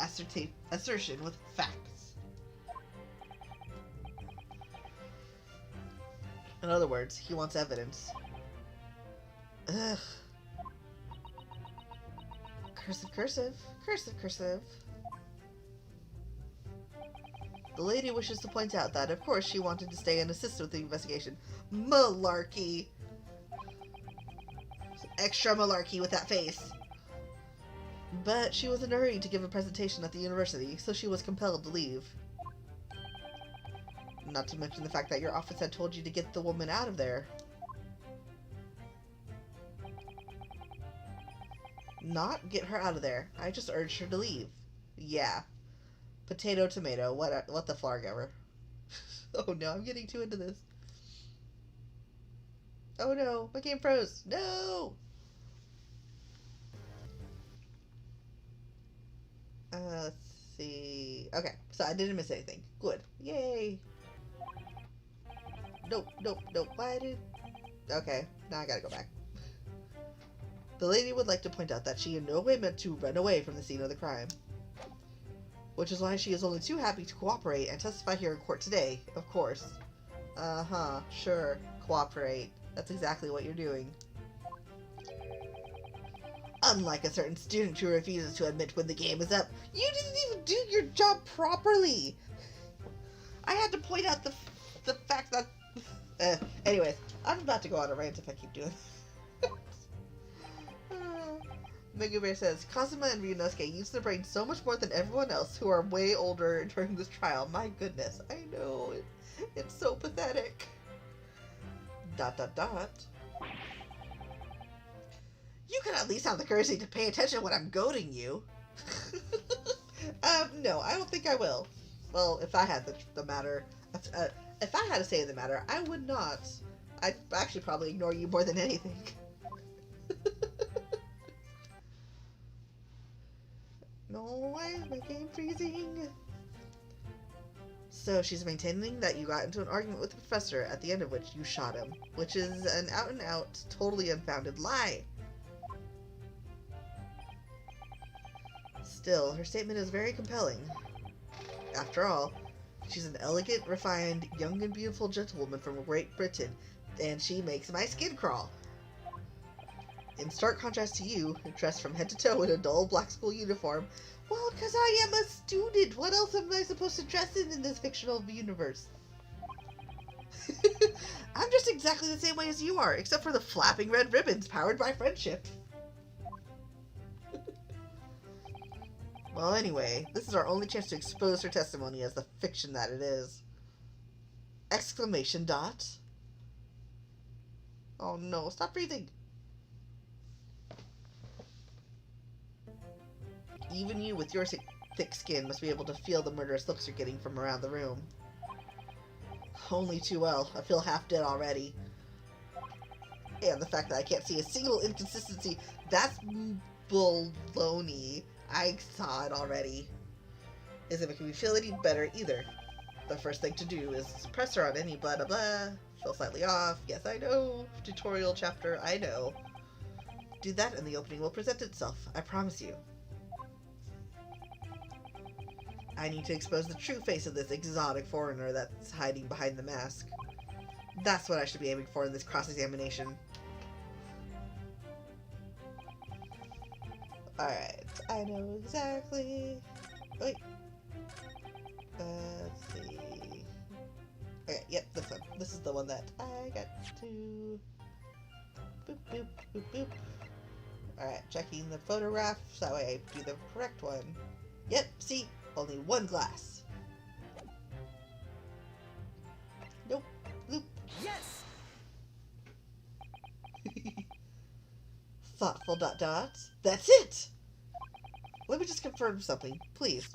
assertion with facts. In other words, he wants evidence. Ugh. Cursive, cursive. Cursive, cursive. The lady wishes to point out that, of course, she wanted to stay and assist with the investigation. Malarkey! Extra malarkey with that face. But she was in a hurry to give a presentation at the university, so she was compelled to leave. Not to mention the fact that your office had told you to get the woman out of there. Not get her out of there. I just urged her to leave. Yeah. Potato, tomato, what the flarg ever. Oh no, I'm getting too into this. Oh no, my game froze. No! Let's see. Okay, so I didn't miss anything. Good. Yay! Nope, nope, nope. Why did... Okay, now I gotta go back. The lady would like to point out that she in no way meant to run away from the scene of the crime. Which is why she is only too happy to cooperate and testify here in court today, of course. Uh-huh, sure, cooperate. That's exactly what you're doing. Unlike a certain student who refuses to admit when the game is up, you didn't even do your job properly! I had to point out the fact that... anyways, I'm about to go on a rant if I keep doing this. Mega Bear says, Kazuma and Ryunosuke use their brain so much more than everyone else who are way older during this trial. My goodness, I know. It's so pathetic. ... You can at least have the courtesy to pay attention when I'm goading you. No, I don't think I will. Well, if I had the matter... if I had a say in the matter, I would not. I'd actually probably ignore you more than anything. No, why is my game freezing? So she's maintaining that you got into an argument with the professor, at the end of which you shot him, which is an out-and-out, totally unfounded lie. Still, her statement is very compelling. After all, she's an elegant, refined, young and beautiful gentlewoman from Great Britain, and she makes my skin crawl. In stark contrast to you, dressed from head to toe in a dull black school uniform. Well, because I am a student. What else am I supposed to dress in this fictional universe? I'm just exactly the same way as you are, except for the flapping red ribbons powered by friendship. Well, anyway, this is our only chance to expose her testimony as the fiction that it is. Exclamation dot. Oh no, stop breathing. Even you, with your thick skin, must be able to feel the murderous looks you're getting from around the room. Only too well. I feel half dead already. And the fact that I can't see a single inconsistency, that's baloney. I saw it already. Isn't making me feel any better either. The first thing to do is press her on any blah blah blah. Feel slightly off. Yes, I know. Tutorial chapter, I know. Do that and the opening will present itself. I promise you. I need to expose the true face of this exotic foreigner that's hiding behind the mask. That's what I should be aiming for in this cross-examination. Alright, I know exactly... Wait. Let's see... Okay, yep, this one. This is the one that I got to... Boop, boop, boop, boop. Alright, checking the photograph, so that way I do the correct one. Yep, see? Only one glass. Nope. Loop. Yes! Thoughtful ... That's it! Let me just confirm something, please.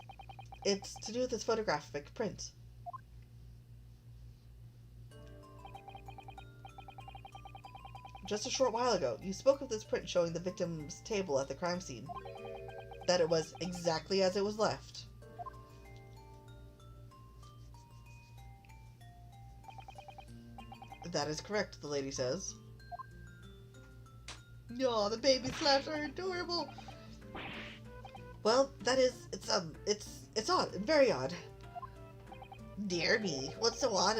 It's to do with this photographic print. Just a short while ago, you spoke of this print showing the victim's table at the crime scene. That it was exactly as it was left. That is correct, the lady says. No, the baby slaps are adorable. Well, that is, it's odd, very odd. Dear me, what's so odd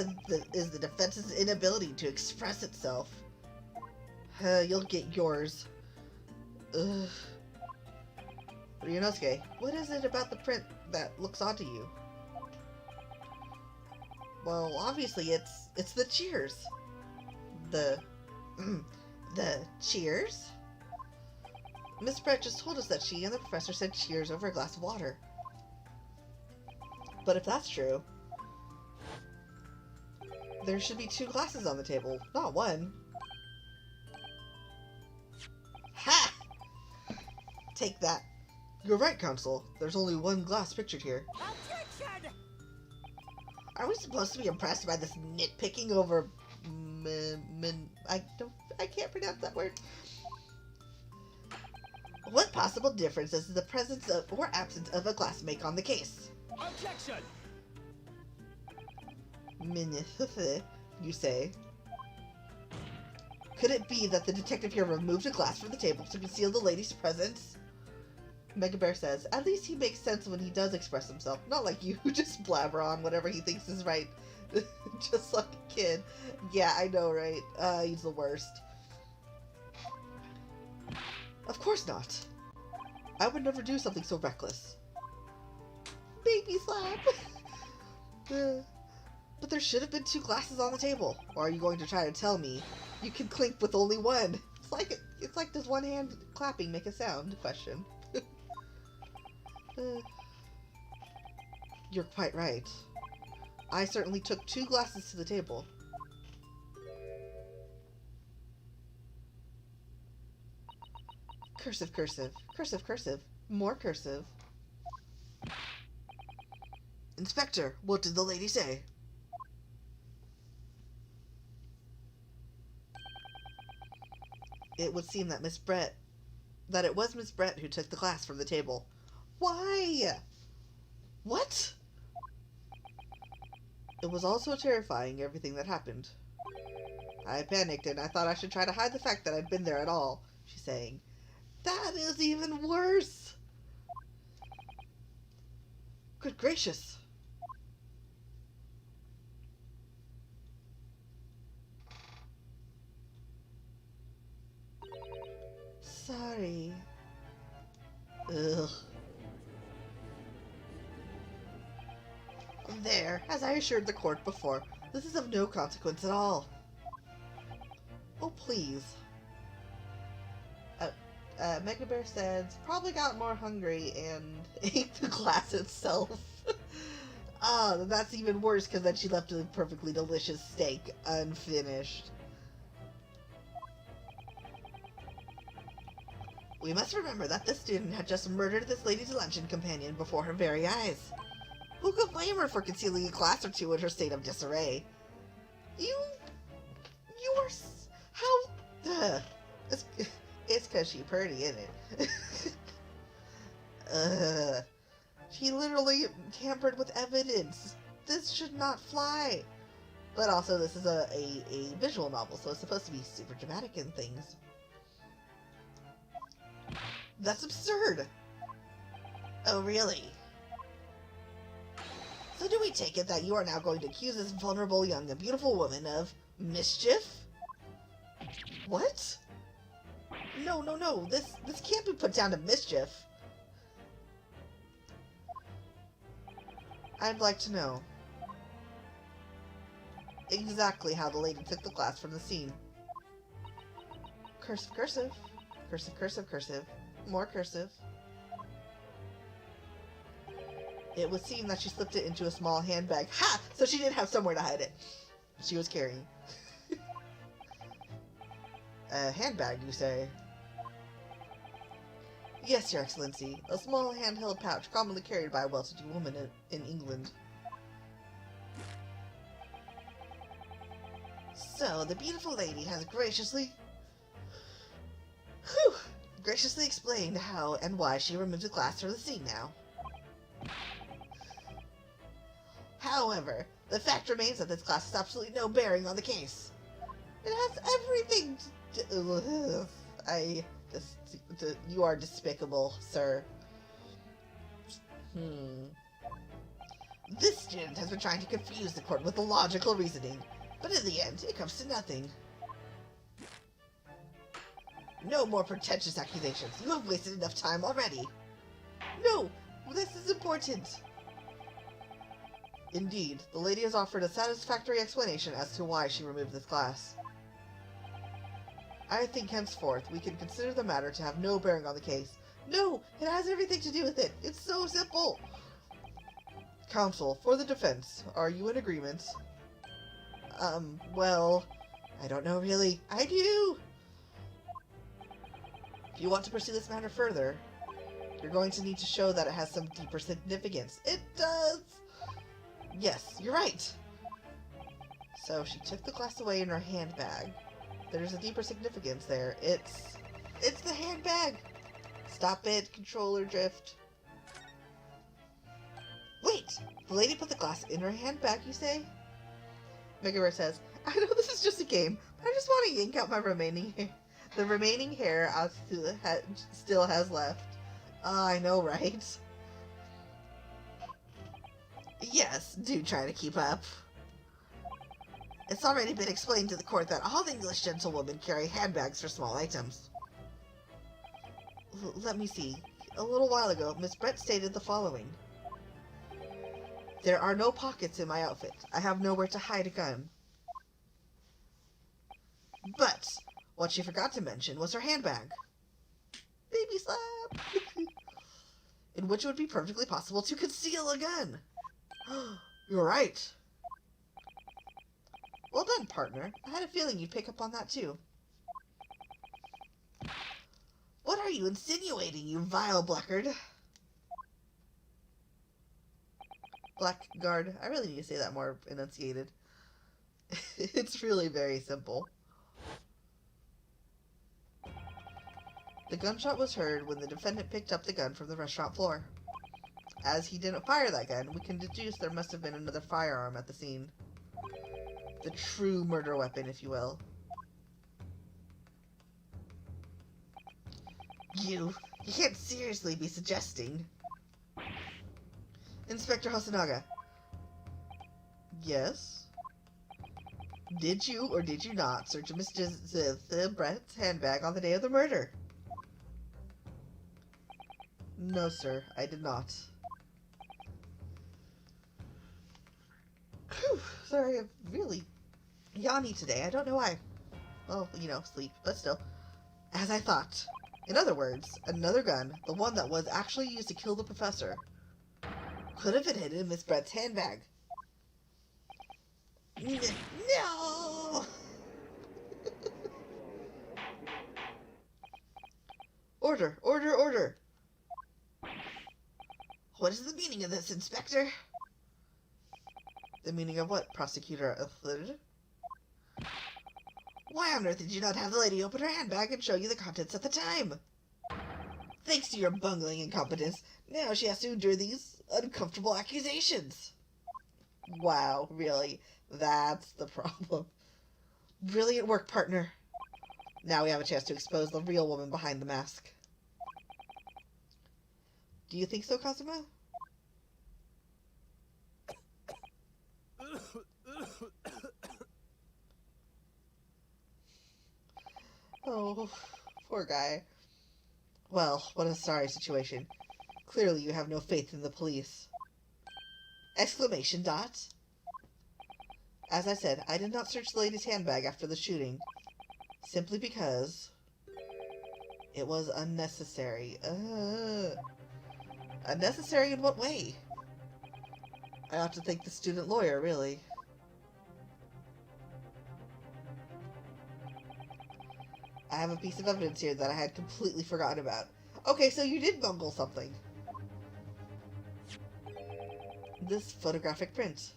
is the defense's inability to express itself. You'll get yours. Ugh. Ryunosuke, what is it about the print that looks odd to you? Well, obviously it's the cheers. The cheers? Miss Brett just told us that she and the professor said cheers over a glass of water. But if that's true, there should be 2 glasses on the table, not 1. Ha! Take that. You're right, Counsel. There's only 1 glass pictured here. Objection! Are we supposed to be impressed by this nitpicking over I can't pronounce that word. What possible difference does the presence of or absence of a glass make on the case? Objection! You say. Could it be that the detective here removed a glass from the table to conceal the lady's presence? Mega Bear says, at least he makes sense when he does express himself, not like you who just blabber on whatever he thinks is right. Just like a kid. Yeah, I know, right? He's the worst. Of course not. I would never do something so reckless. Baby slap! But there should have been 2 glasses on the table. Or are you going to try to tell me you can clink with only 1? It's like does one hand clapping make a sound? Question. You're quite right. I certainly took 2 glasses to the table. Cursive, cursive, cursive, cursive, more cursive. Inspector, what did the lady say? It would seem that it was Miss Brett who took the glass from the table. Why? What? It was all so terrifying, everything that happened. I panicked and I thought I should try to hide the fact that I'd been there at all, she's saying. That is even worse! Good gracious! Sorry. Ugh. There, as I assured the court before, this is of no consequence at all. Oh, please. Mega Bear says, probably got more hungry and ate the glass itself. That's even worse because then she left a perfectly delicious steak unfinished. We must remember that this student had just murdered this lady's luncheon companion before her very eyes. Who could blame her for concealing a glass or two in her state of disarray? You are... How... It's because she pretty, isn't it? She literally tampered with evidence. This should not fly. But also, this is a visual novel, so it's supposed to be super dramatic and things. That's absurd! Oh, really? So do we take it that you are now going to accuse this vulnerable, young, and beautiful woman of mischief? What? No. This can't be put down to mischief. I'd like to know exactly how the lady took the glass from the scene. Cursive, cursive. Cursive, cursive, cursive. More cursive. It would seem that she slipped it into a small handbag. Ha! So she did have somewhere to hide it. She was carrying. A handbag, you say? Yes, Your Excellency. A small handheld pouch commonly carried by a well-to-do woman in England. So, the beautiful lady has graciously explained how and why she removed the glass from the scene now. However, the fact remains that this glass has absolutely no bearing on the case. It has everything to... you are despicable, sir. This student has been trying to confuse the court with illogical reasoning, but in the end, it comes to nothing. No more pretentious accusations. You have wasted enough time already. No, this is important. Indeed, the lady has offered a satisfactory explanation as to why she removed this glass. I think henceforth we can consider the matter to have no bearing on the case. No, it has everything to do with it. It's so simple. Counsel, for the defense, are you in agreement? Well, I don't know really. I do! If you want to pursue this matter further, you're going to need to show that it has some deeper significance. It does! Yes, you're right! So she took the glass away in her handbag. There's a deeper significance there. It's the handbag! Stop it, controller drift. Wait! The lady put the glass in her handbag, you say? Megara says, I know this is just a game, but I just want to yank out my remaining hair. The remaining hair I still has left. I know, right? Yes, do try to keep up. It's already been explained to the court that all English gentlewomen carry handbags for small items. Let me see. A little while ago, Miss Brett stated the following. There are no pockets in my outfit. I have nowhere to hide a gun. But what she forgot to mention was her handbag. Baby slap! In which it would be perfectly possible to conceal a gun. You're right. Well done, partner. I had a feeling you'd pick up on that too. What are you insinuating, you vile blackguard? Blackguard. I really need to say that more enunciated. It's really very simple. The gunshot was heard when the defendant picked up the gun from the restaurant floor. As he didn't fire that gun, we can deduce there must have been another firearm at the scene. The true murder weapon, if you will. You can't seriously be suggesting. Inspector Hosonaga. Yes? Did you or did you not search Mr. Brett's handbag on the day of the murder? No, sir, I did not. Whew, sorry, I'm really yawny today. I don't know why. Well, you know, sleep, but still. As I thought. In other words, another gun, the one that was actually used to kill the professor, could have been hidden in Miss Brett's handbag. No! Order, order, order! What is the meaning of this, Inspector? The meaning of what, Prosecutor Athrid? Why on earth did you not have the lady open her handbag and show you the contents at the time? Thanks to your bungling incompetence, now she has to endure these uncomfortable accusations. Wow, really? That's the problem. Brilliant work, partner. Now we have a chance to expose the real woman behind the mask. Do you think so, Kazuma? Oh, poor guy. Well, what a sorry situation. Clearly you have no faith in the police. Exclamation dot. As I said, I did not search the lady's handbag after the shooting. Simply because it was unnecessary. Unnecessary in what way? I ought to thank the student lawyer, really. I have a piece of evidence here that I had completely forgotten about. Okay, so you did bungle something. This photographic print.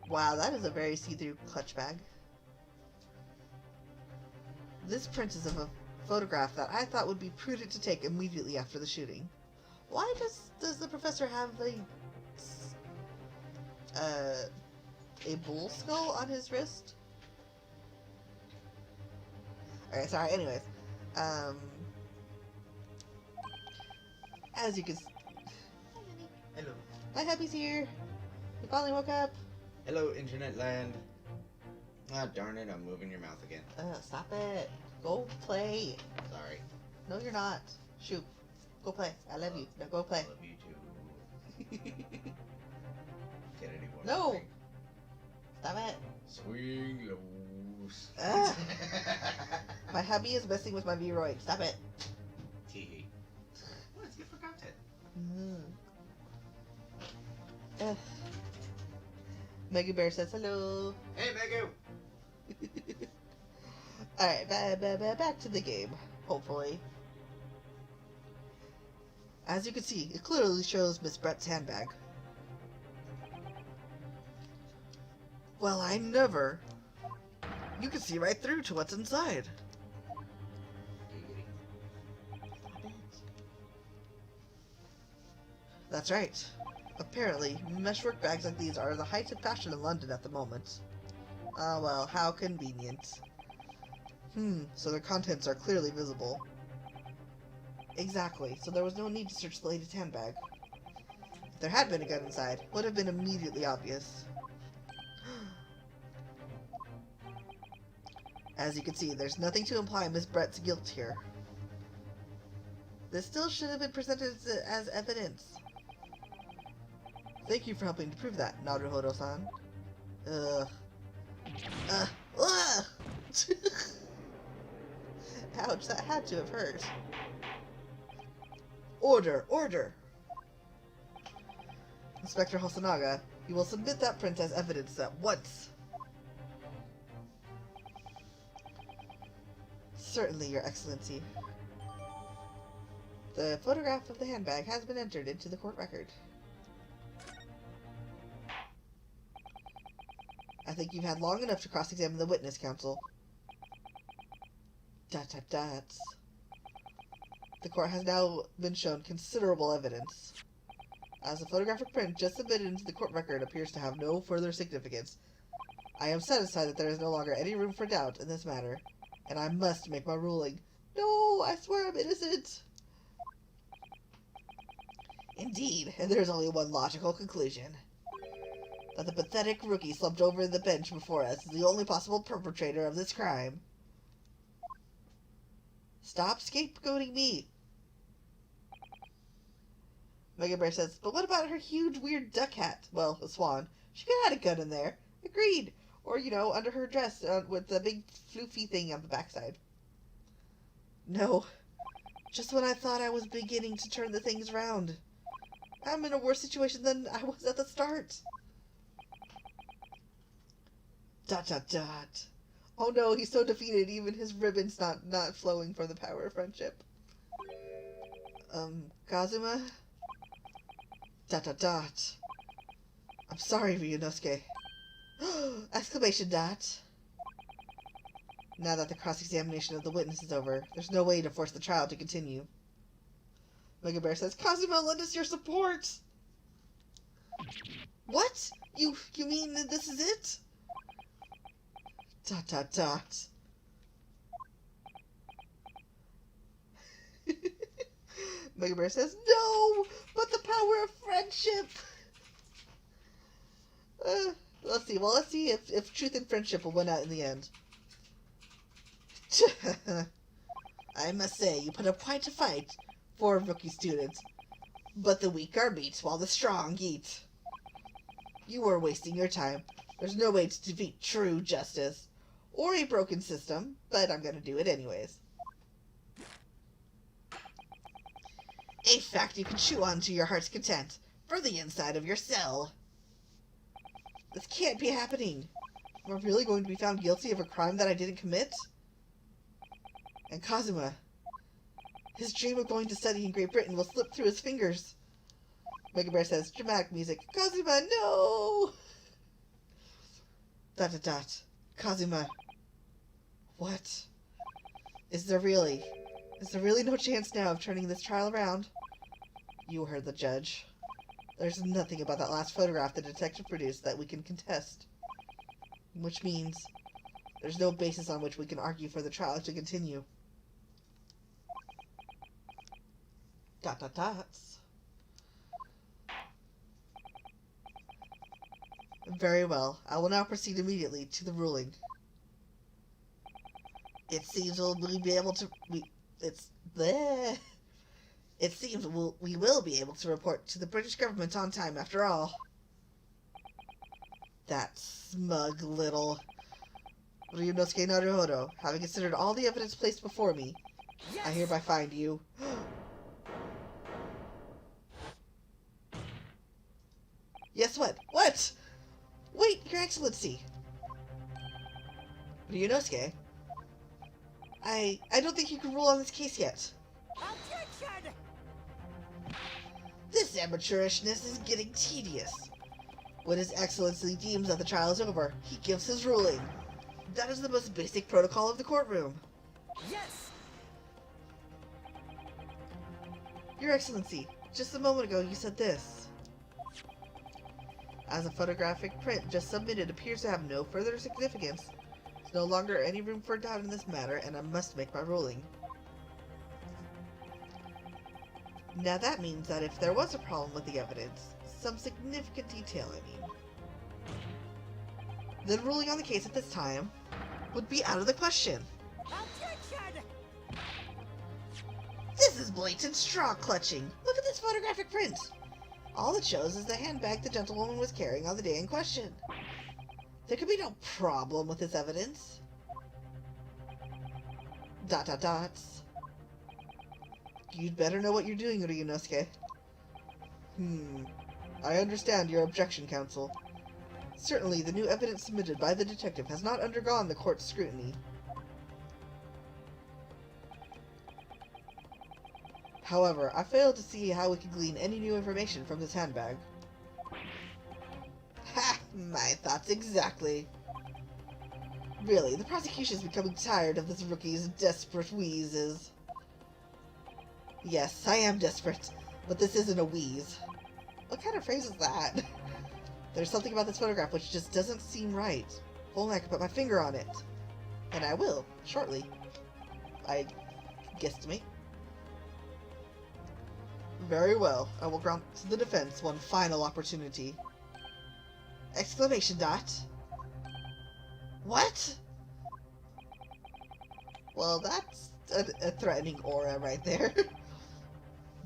Wow, that is a very see-through clutch bag. This print is of a photograph that I thought would be prudent to take immediately after the shooting. Why does the professor have a bull skull on his wrist? Alright, sorry, anyways. As you can Hello. my hubby's here. He finally woke up. Hello, Internet Land. Ah, darn it, I'm moving your mouth again. Stop it. Go play. Sorry. No, you're not. Shoot. Go play. I love you. Now go play. I love you too. Get anyone? No. Stop it. Swing loose. Ah. My hubby is messing with my V-Roid. Stop it. Tee. What? You forgot it. Ugh. Mega Bear says hello. Hey, Megu! Alright, back to the game, hopefully. As you can see, it clearly shows Miss Brett's handbag. Well, I never. You can see right through to what's inside. That's right. Apparently, meshwork bags like these are the height of fashion in London at the moment. Ah, well, how convenient. So their contents are clearly visible. Exactly, so there was no need to search the lady's handbag. If there had been a gun inside, it would have been immediately obvious. As you can see, there's nothing to imply Miss Brett's guilt here. This still should have been presented as evidence. Thank you for helping to prove that, Naruhodo-san. Ugh. Ouch, that had to have hurt. Order! Order! Inspector Hosonaga, you will submit that print as evidence at once. Certainly, Your Excellency. The photograph of the handbag has been entered into the court record. I think you've had long enough to cross-examine the witness, Counsel. Dot dot dots. The court has now been shown considerable evidence. As the photographic print just submitted into the court record appears to have no further significance, I am satisfied that there is no longer any room for doubt in this matter, and I must make my ruling. No, I swear I'm innocent. Indeed, and there is only one logical conclusion. That the pathetic rookie slumped over the bench before us is the only possible perpetrator of this crime. Stop scapegoating me. Mega Bear says, but what about her huge, weird duck hat? Well, a swan. She could have had a gun in there. Agreed. Or, you know, under her dress with the big floofy thing on the backside. No. Just when I thought I was beginning to turn the things around. I'm in a worse situation than I was at the start. Dot dot dot. Oh no, he's so defeated, even his ribbon's not flowing from the power of friendship. Kazuma? Dot dot dot. I'm sorry, Ryunosuke. Exclamation dot. Now that the cross-examination of the witness is over, there's no way to force the trial to continue. Mega Bear says, Kazuma, lend us your support! What? You mean that this is it? Dot dot dot. Mega Bear says, no! But the power of friendship! Let's see. Well, let's see if truth and friendship will win out in the end. I must say, you put up quite a fight for rookie students. But the weak are beat while the strong eat. You are wasting your time. There's no way to defeat true justice. Or a broken system, but I'm gonna do it anyways. A fact you can chew on to your heart's content, for the inside of your cell. This can't be happening. Am I really going to be found guilty of a crime that I didn't commit? And Kazuma, his dream of going to study in Great Britain will slip through his fingers. Mega Bear says, dramatic music. Kazuma, no! Dot dot dot. Kazuma. What? Is there really no chance now of turning this trial around? You heard the judge. There's nothing about that last photograph the detective produced that we can contest. Which means there's no basis on which we can argue for the trial to continue. Dot dot dots. Very well. I will now proceed immediately to the ruling. It seems we'll be able to... It seems we will be able to report to the British government on time after all. That smug little... Ryunosuke Naruhodo, having considered all the evidence placed before me, Yes. I hereby find you... Yes, what? What? Wait, Your Excellency! Ryunosuke? I don't think you can rule on this case yet. Objection! This amateurishness is getting tedious. When His Excellency deems that the trial is over, he gives his ruling. That is the most basic protocol of the courtroom. Yes! Your Excellency, just a moment ago you said this. As a photographic print just submitted appears to have no further significance, there's no longer any room for doubt in this matter, and I must make my ruling. Now that means that if there was a problem with the evidence, some significant detail I mean, then ruling on the case at this time would be out of the question. Objection! This is blatant straw clutching. Look at this photographic print. All it shows is the handbag the gentlewoman was carrying on the day in question. There could be no problem with this evidence. Dot dot dots. You'd better know what you're doing, Ryunosuke. I understand your objection, counsel. Certainly, the new evidence submitted by the detective has not undergone the court's scrutiny. However, I fail to see how we can glean any new information from this handbag. Ha! My thoughts exactly. Really, the prosecution's becoming tired of this rookie's desperate wheezes. Yes, I am desperate, but this isn't a wheeze. What kind of phrase is that? There's something about this photograph which just doesn't seem right. If only I could put my finger on it. And I will, shortly. I guesstimate. Very well. I will grant the defense one final opportunity. Exclamation dot. What? Well, that's a threatening aura right there.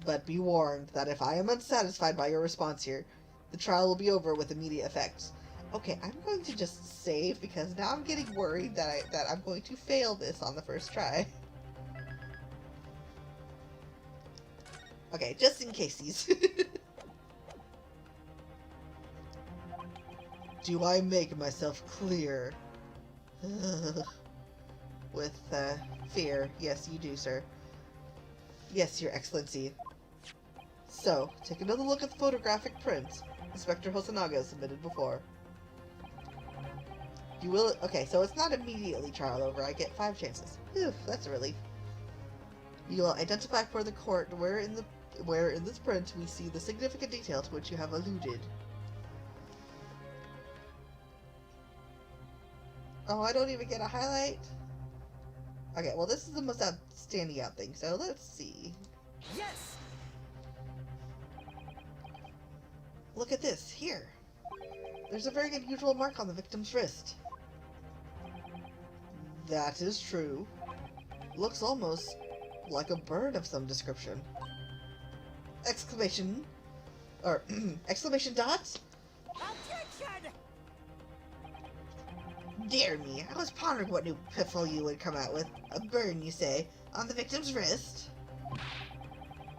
But be warned that if I am unsatisfied by your response here, the trial will be over with immediate effect. Okay, I'm going to just save because now I'm getting worried that I'm going to fail this on the first try. Okay, just in case. Do I make myself clear? With, fear. Yes, you do, sir. Yes, Your Excellency. So, take another look at the photographic print Inspector Hosonaga submitted before. You will... Okay, so it's not immediately trial over. I get 5 chances. Phew, that's a relief. You will identify for the court where in this print we see the significant detail to which you have alluded. Oh, I don't even get a highlight? Okay, well this is the most standing out thing, so let's see. Yes! Look at this, here. There's a very unusual mark on the victim's wrist. That is true. Looks almost like a bird of some description. Exclamation... or, exclamation dot? Objection! Dear me, I was pondering what new piffle you would come out with. A burn, you say, on the victim's wrist?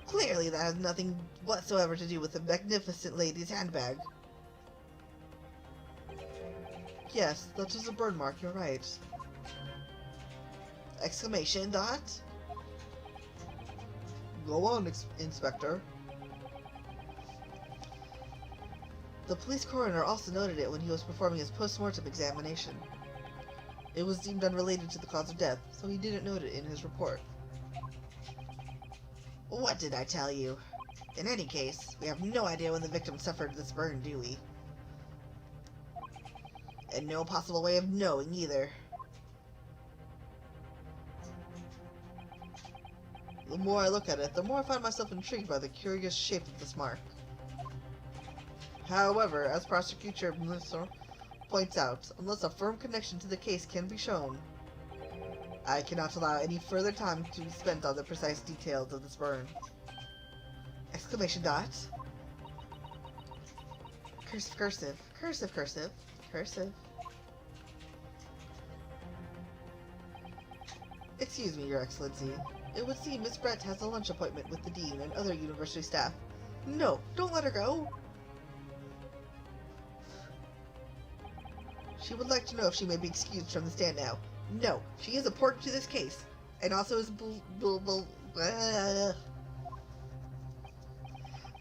Clearly that has nothing whatsoever to do with the magnificent lady's handbag. Yes, that is a burn mark, you're right. Exclamation dot? Go on, Inspector. The police coroner also noted it when he was performing his post-mortem examination. It was deemed unrelated to the cause of death, so he didn't note it in his report. What did I tell you? In any case, we have no idea when the victim suffered this burn, do we? And no possible way of knowing either. The more I look at it, the more I find myself intrigued by the curious shape of this mark. However, as Prosecutor Mlisor points out, unless a firm connection to the case can be shown, I cannot allow any further time to be spent on the precise details of this burn. Exclamation dot. Cursive, cursive, cursive, cursive, cursive. Excuse me, Your Excellency. It would seem Miss Brett has a lunch appointment with the Dean and other university staff. No, don't let her go! She would like to know if she may be excused from the stand now. No, she is important to this case, and also is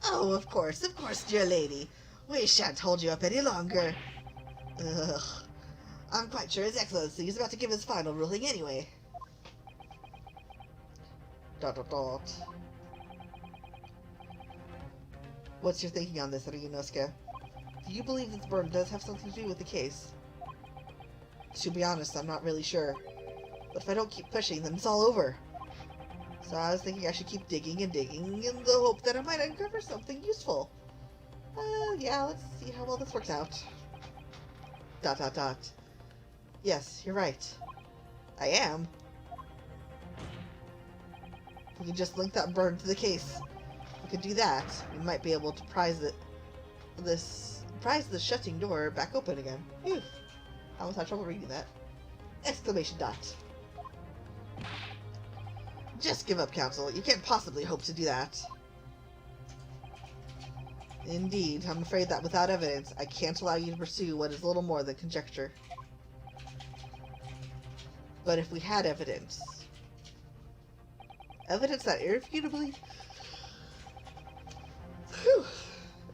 Oh, of course, dear lady. We shan't hold you up any longer. Ugh. I'm quite sure His Excellency is about to give his final ruling anyway. ... What's your thinking on this, Ryunosuke? Do you believe this burn does have something to do with the case? To be honest, I'm not really sure. But if I don't keep pushing, then it's all over. So I was thinking I should keep digging and digging in the hope that I might uncover something useful. Yeah, let's see how well this works out. ... Yes, you're right. I am. If we could just link that burn to the case, we could do that. We might be able to prise the shutting door back open again. Phew. I almost had trouble reading that. Exclamation dot. Just give up, Counsel. You can't possibly hope to do that. Indeed, I'm afraid that without evidence, I can't allow you to pursue what is little more than conjecture. But if we had evidence... Evidence that irrefutably... Whew.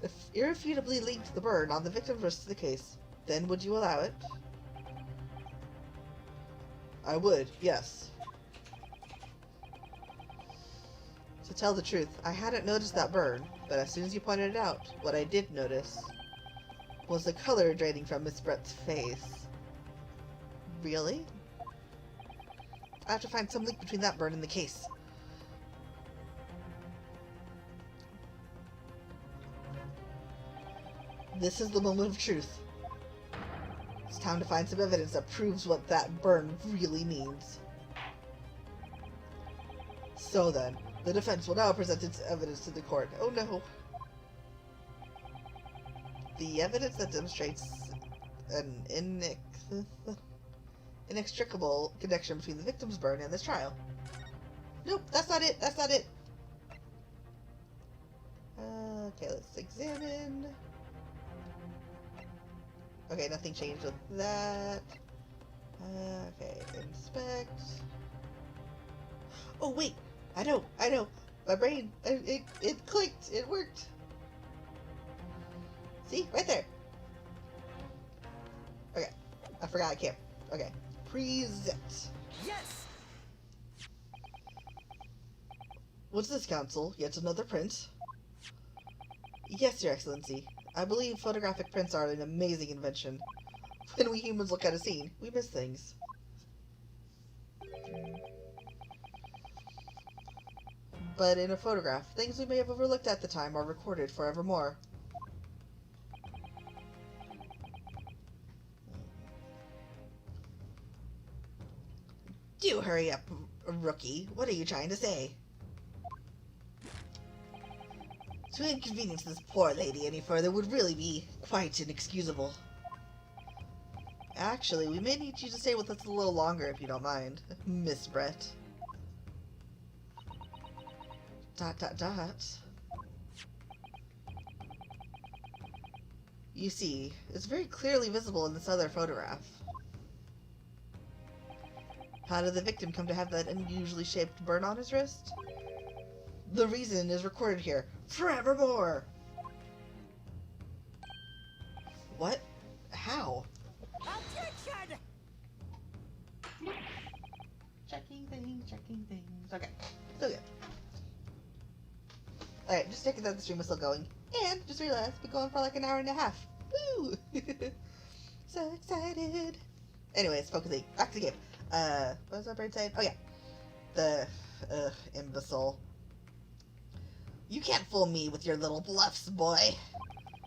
If irrefutably linked the burn on the victim's wrist to the case, then would you allow it? I would, yes. To tell the truth, I hadn't noticed that burn, but as soon as you pointed it out, what I did notice was the color draining from Miss Brett's face. Really? I have to find some link between that burn and the case. This is the moment of truth. It's time to find some evidence that proves what that burn really means. So then, the defense will now present its evidence to the court. Oh no. The evidence that demonstrates an inextricable connection between the victim's burn and this trial. Nope, that's not it. That's not it. Okay, let's examine. Okay, nothing changed with that. Okay, inspect. Oh wait, I know. My brain, it clicked. It worked. See, right there. Okay, I forgot I can't. Okay, present. Yes! What's this, Counsel? Yet another print? Yes, Your Excellency. I believe photographic prints are an amazing invention. When we humans look at a scene, we miss things. But in a photograph, things we may have overlooked at the time are recorded forevermore. Do hurry up, rookie. What are you trying to say? To inconvenience this poor lady any further would really be quite inexcusable. Actually, we may need you to stay with us a little longer if you don't mind, Miss Brett. ... You see, it's very clearly visible in this other photograph. How did the victim come to have that unusually shaped burn on his wrist? The reason is recorded here, forevermore! What? How? Objection! Checking things. Okay, still good. Alright, just checking that the stream is still going. And just realized we're going for like an hour and a half. Woo! So excited! Anyways, focusing. Back to the game. What was my brain saying? Oh yeah. The, imbecile. You can't fool me with your little bluffs, boy.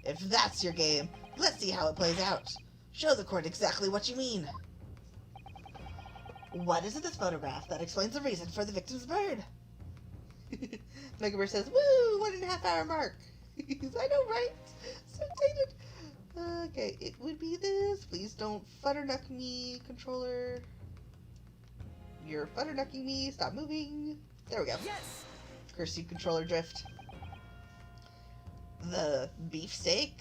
If that's your game, let's see how it plays out. Show the court exactly what you mean. What is in this photograph that explains the reason for the victim's burn? Megabear says, woo! 1.5 hour mark. I know, right? So excited. Okay, it would be this. Please don't futternuck me, controller. You're futternucking me. Stop moving. There we go. Yes! Curse you, controller drift. The beefsteak?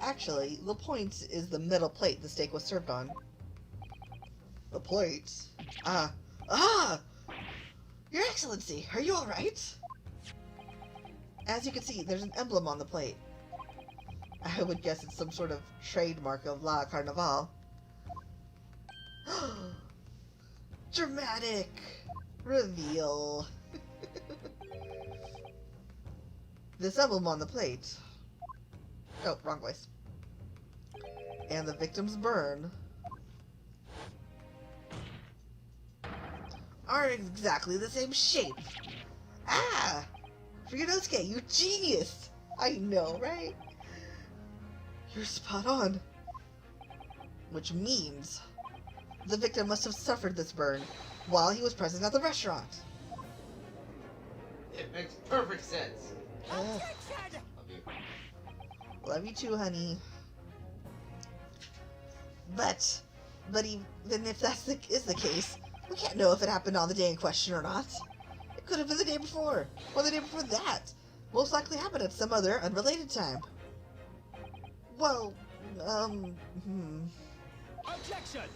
Actually, the point is the metal plate the steak was served on. The plate? Ah! Your Excellency, are you alright? As you can see, there's an emblem on the plate. I would guess it's some sort of trademark of La Carnival. Dramatic reveal. This emblem on the plate. Oh, wrong voice. And the victim's burn are exactly the same shape. Ah! Ryunosuke, you genius! I know, right? You're spot on. Which means the victim must have suffered this burn while he was present at the restaurant. It makes perfect sense. Objection! Love you. Love you too, honey. But even if that's is the case, we can't know if it happened on the day in question or not. It could have been the day before, or the day before that. Most likely happened at some other unrelated time. Well, Objection!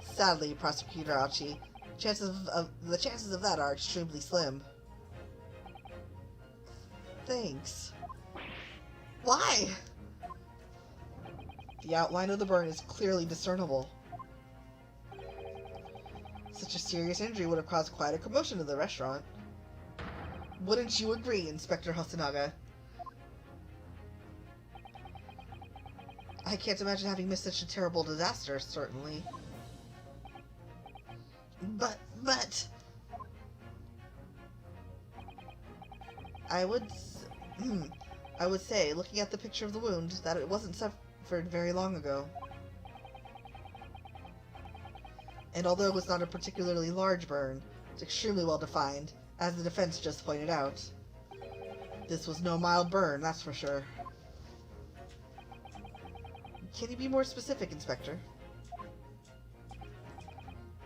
Sadly, Prosecutor Aochi, the chances of that are extremely slim. Thanks. Why? The outline of the burn is clearly discernible. Such a serious injury would have caused quite a commotion in the restaurant. Wouldn't you agree, Inspector Hosonaga? I can't imagine having missed such a terrible disaster, certainly. But... I would say, looking at the picture of the wound, that it wasn't suffered very long ago. And although it was not a particularly large burn, it's extremely well defined, as the defense just pointed out. This was no mild burn, that's for sure. Can you be more specific, Inspector?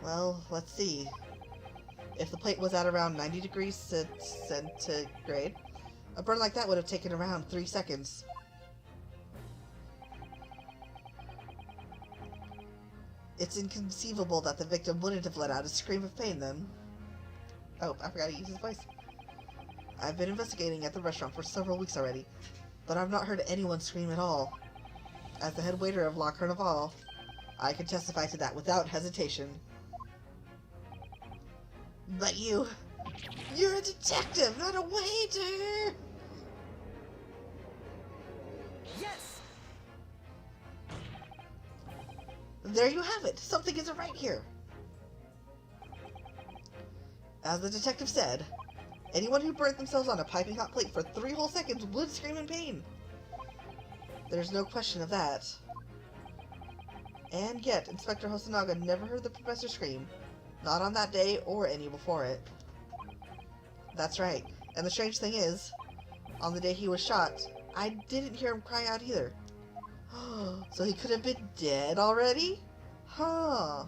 Well, let's see. If the plate was at around 90 degrees centigrade, a burn like that would have taken around 3 seconds. It's inconceivable that the victim wouldn't have let out a scream of pain then. Oh, I forgot to use his voice. I've been investigating at the restaurant for several weeks already, but I've not heard anyone scream at all. As the head waiter of La Carnival, I can testify to that without hesitation. But you're a detective, not a waiter! Yes! There you have it! Something isn't right here! As the detective said, anyone who burnt themselves on a piping hot plate for 3 whole seconds would scream in pain. There's no question of that. And yet, Inspector Hosonaga never heard the professor scream. Not on that day, or any before it. That's right. And the strange thing is, on the day he was shot, I didn't hear him cry out either. So he could have been dead already? Huh.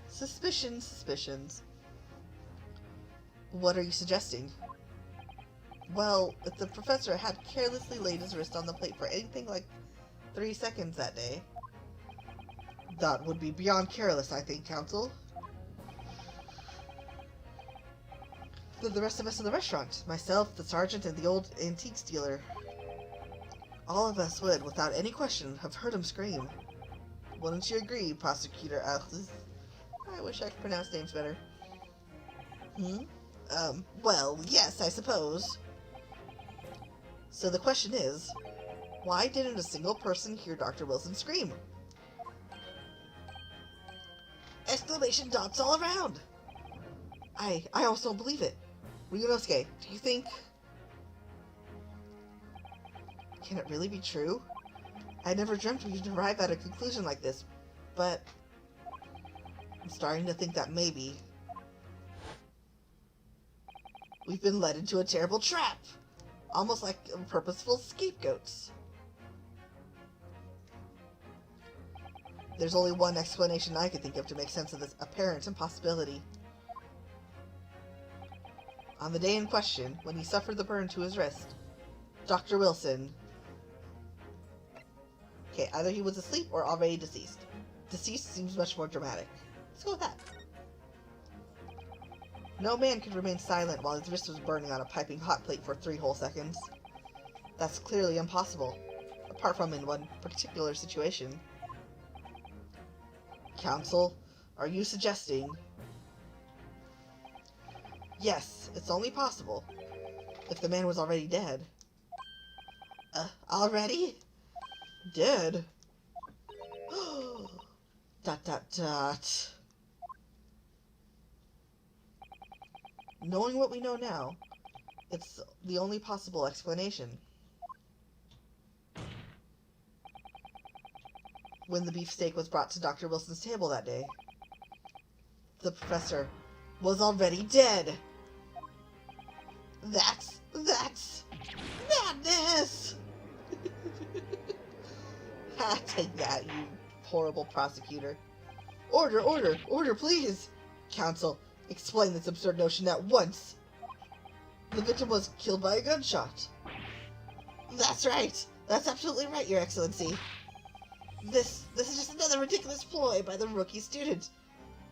Suspicions. What are you suggesting? Well, if the professor had carelessly laid his wrist on the plate for anything like 3 seconds that day, that would be beyond careless, I think, Counsel. The rest of us in the restaurant, myself, the sergeant, and the old antiques dealer, all of us would, without any question, have heard him scream. Wouldn't you agree, Prosecutor Alphys? I wish I could pronounce names better. Well, yes, I suppose. So the question is, why didn't a single person hear Dr. Wilson scream? Exclamation dots all around! I also don't believe it. Ryunosuke, do you think... Can it really be true? I never dreamt we'd arrive at a conclusion like this, but... I'm starting to think that maybe... we've been led into a terrible trap! Almost like purposeful scapegoats. There's only one explanation I can think of to make sense of this apparent impossibility. On the day in question, when he suffered the burn to his wrist, Dr. Wilson... Okay, either he was asleep or already deceased. Deceased seems much more dramatic. Let's go with that. No man could remain silent while his wrist was burning on a piping hot plate for 3 whole seconds. That's clearly impossible, apart from in one particular situation. Counsel, are you suggesting... Yes, it's only possible, if the man was already dead. Already? Dead? Dot. Knowing what we know now, it's the only possible explanation. When the beefsteak was brought to Dr. Wilson's table that day, the professor was already dead. That's madness! Take that, you horrible prosecutor. Order, please! Counsel, explain this absurd notion at once. The victim was killed by a gunshot. That's right. That's absolutely right, Your Excellency. This is just another ridiculous ploy by the rookie student.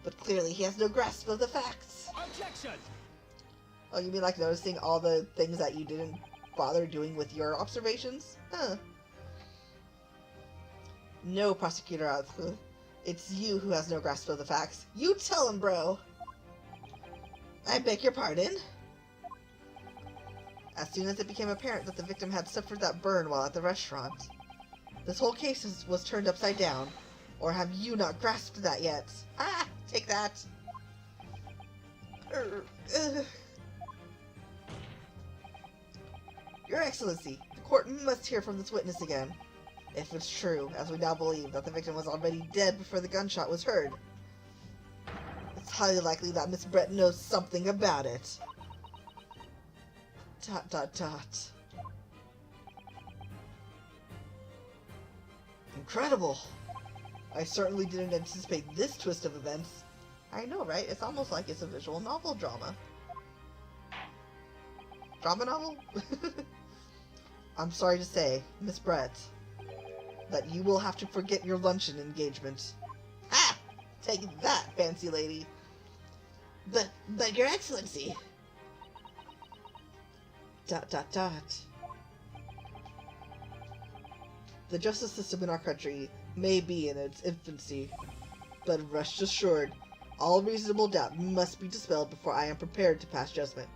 But clearly he has no grasp of the facts. Objection! Oh, you mean like noticing all the things that you didn't bother doing with your observations? Huh. No, Prosecutor Arthur. It's you who has no grasp of the facts. You tell him, bro! I beg your pardon? As soon as it became apparent that the victim had suffered that burn while at the restaurant, this whole case was turned upside down. Or have you not grasped that yet? Ah! Take that! Your Excellency, the court must hear from this witness again. If it's true, as we now believe, that the victim was already dead before the gunshot was heard, it's highly likely that Miss Brett knows something about it. ... Incredible! I certainly didn't anticipate this twist of events. I know, right? It's almost like it's a visual novel drama. Drama novel? I'm sorry to say, Miss Brett, that you will have to forget your luncheon engagement. Ha! Take that, fancy lady. But Your Excellency... ... The justice system in our country may be in its infancy, but rest assured, all reasonable doubt must be dispelled before I am prepared to pass judgment.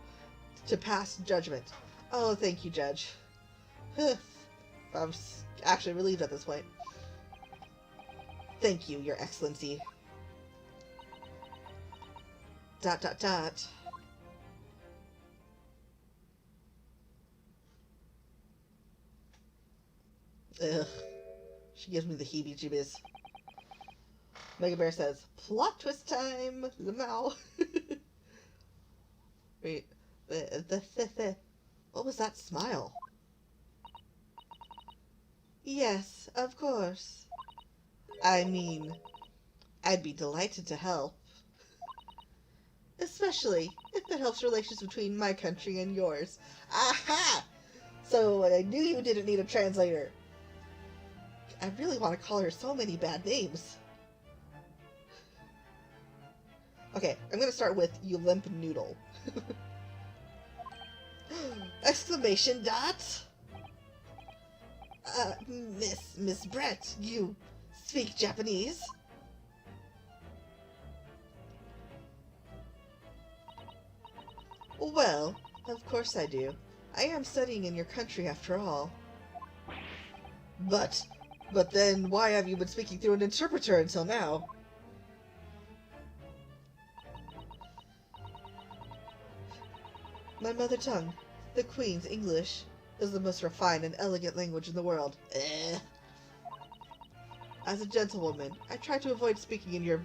Oh, thank you, Judge. I'm actually relieved at this point. Thank you, Your Excellency. ... Ugh. She gives me the heebie-jeebies. Mega Bear says, plot twist time! Lamau! Wait, what was that smile? Yes, of course. I mean, I'd be delighted to help. Especially if it helps relations between my country and yours. Aha! So I knew you didn't need a translator. I really want to call her so many bad names. Okay, I'm gonna start with you limp noodle. Exclamation dot! Miss Brett, you speak Japanese? Well, of course I do. I am studying in your country after all. But then why have you been speaking through an interpreter until now? My mother tongue, the Queen's English, is the most refined and elegant language in the world. As a gentlewoman, I try to avoid speaking in your...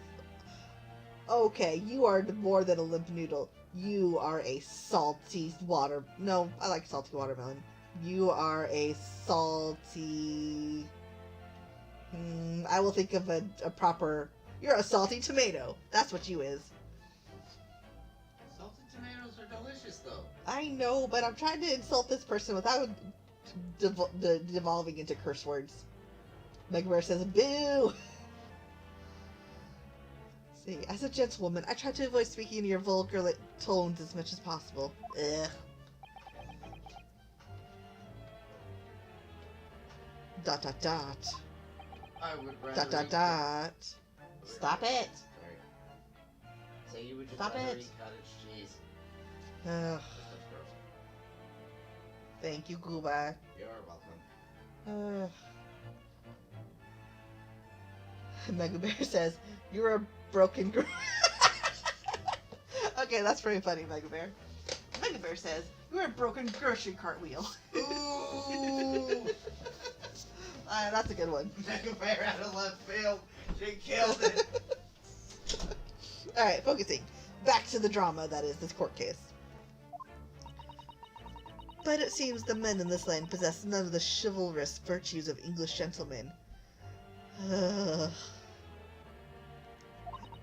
Okay, you are more than a limp noodle. You are a salty water... No, I like salty watermelon. You are a salty... I will think of a proper... You're a salty tomato. That's what you is. Salted tomatoes are delicious, though. I know, but I'm trying to insult this person without devolving into curse words. Mega Bear says, boo! See, as a gentlewoman, I try to avoid speaking in your vulgar tones as much as possible. Ugh. ... I would rather Stop it! Sorry. So you would just Stop rather it. eat cottage cheese. Ugh. Just of course. Thank you, Gooba. You're welcome. Mega Bear says, you're a broken girl. Okay, that's pretty funny, Mega Bear. Mega Bear says, you're a broken grocery cart wheel. Ooh! That's a good one. Mega Bear out of left field. She killed it. Alright, focusing. Back to the drama that is this court case. But it seems the men in this land possess none of the chivalrous virtues of English gentlemen.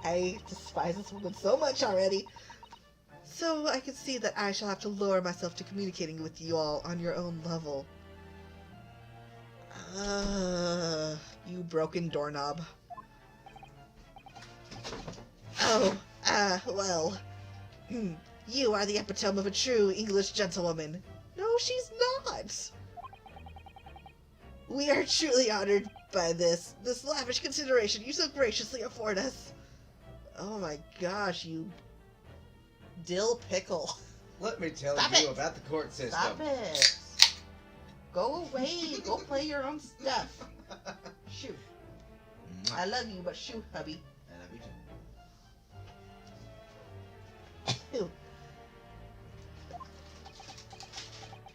I despise this woman so much already. So I can see that I shall have to lower myself to communicating with you all on your own level. You broken doorknob. Well. You are the epitome of a true English gentlewoman. No, she's not. We are truly honored by this lavish consideration you so graciously afford us. Oh my gosh, you dill pickle. Let me tell Stop you it. about the court system. Stop it. Go away. Go play your own stuff. Shoot. I love you, but shoot, hubby. I love you too.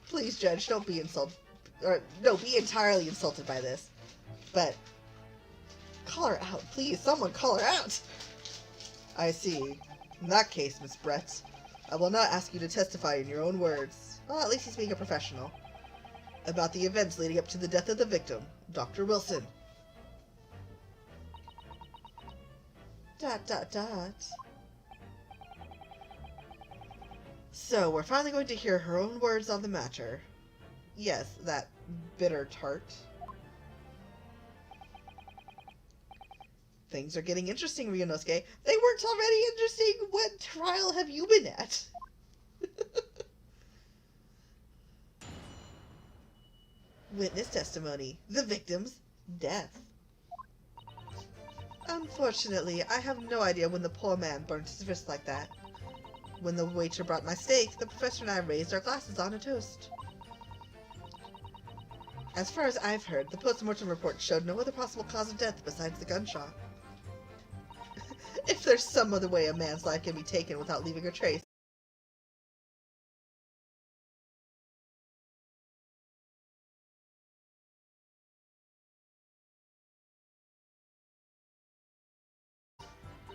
Please, Judge, don't be insulted. Or, no, be entirely insulted by this. But, call her out. Please, someone call her out. I see. In that case, Miss Brett, I will not ask you to testify in your own words. Well, at least he's being a professional. About the events leading up to the death of the victim, Dr. Wilson. ... So, we're finally going to hear her own words on the matter. Yes, that bitter tart. Things are getting interesting, Ryunosuke. They weren't already interesting. What trial have you been at? Witness testimony. The victim's death. Unfortunately, I have no idea when the poor man burned his wrist like that. When the waiter brought my steak, the professor and I raised our glasses on a toast. As far as I've heard, the post-mortem report showed no other possible cause of death besides the gunshot. If there's some other way a man's life can be taken without leaving a trace,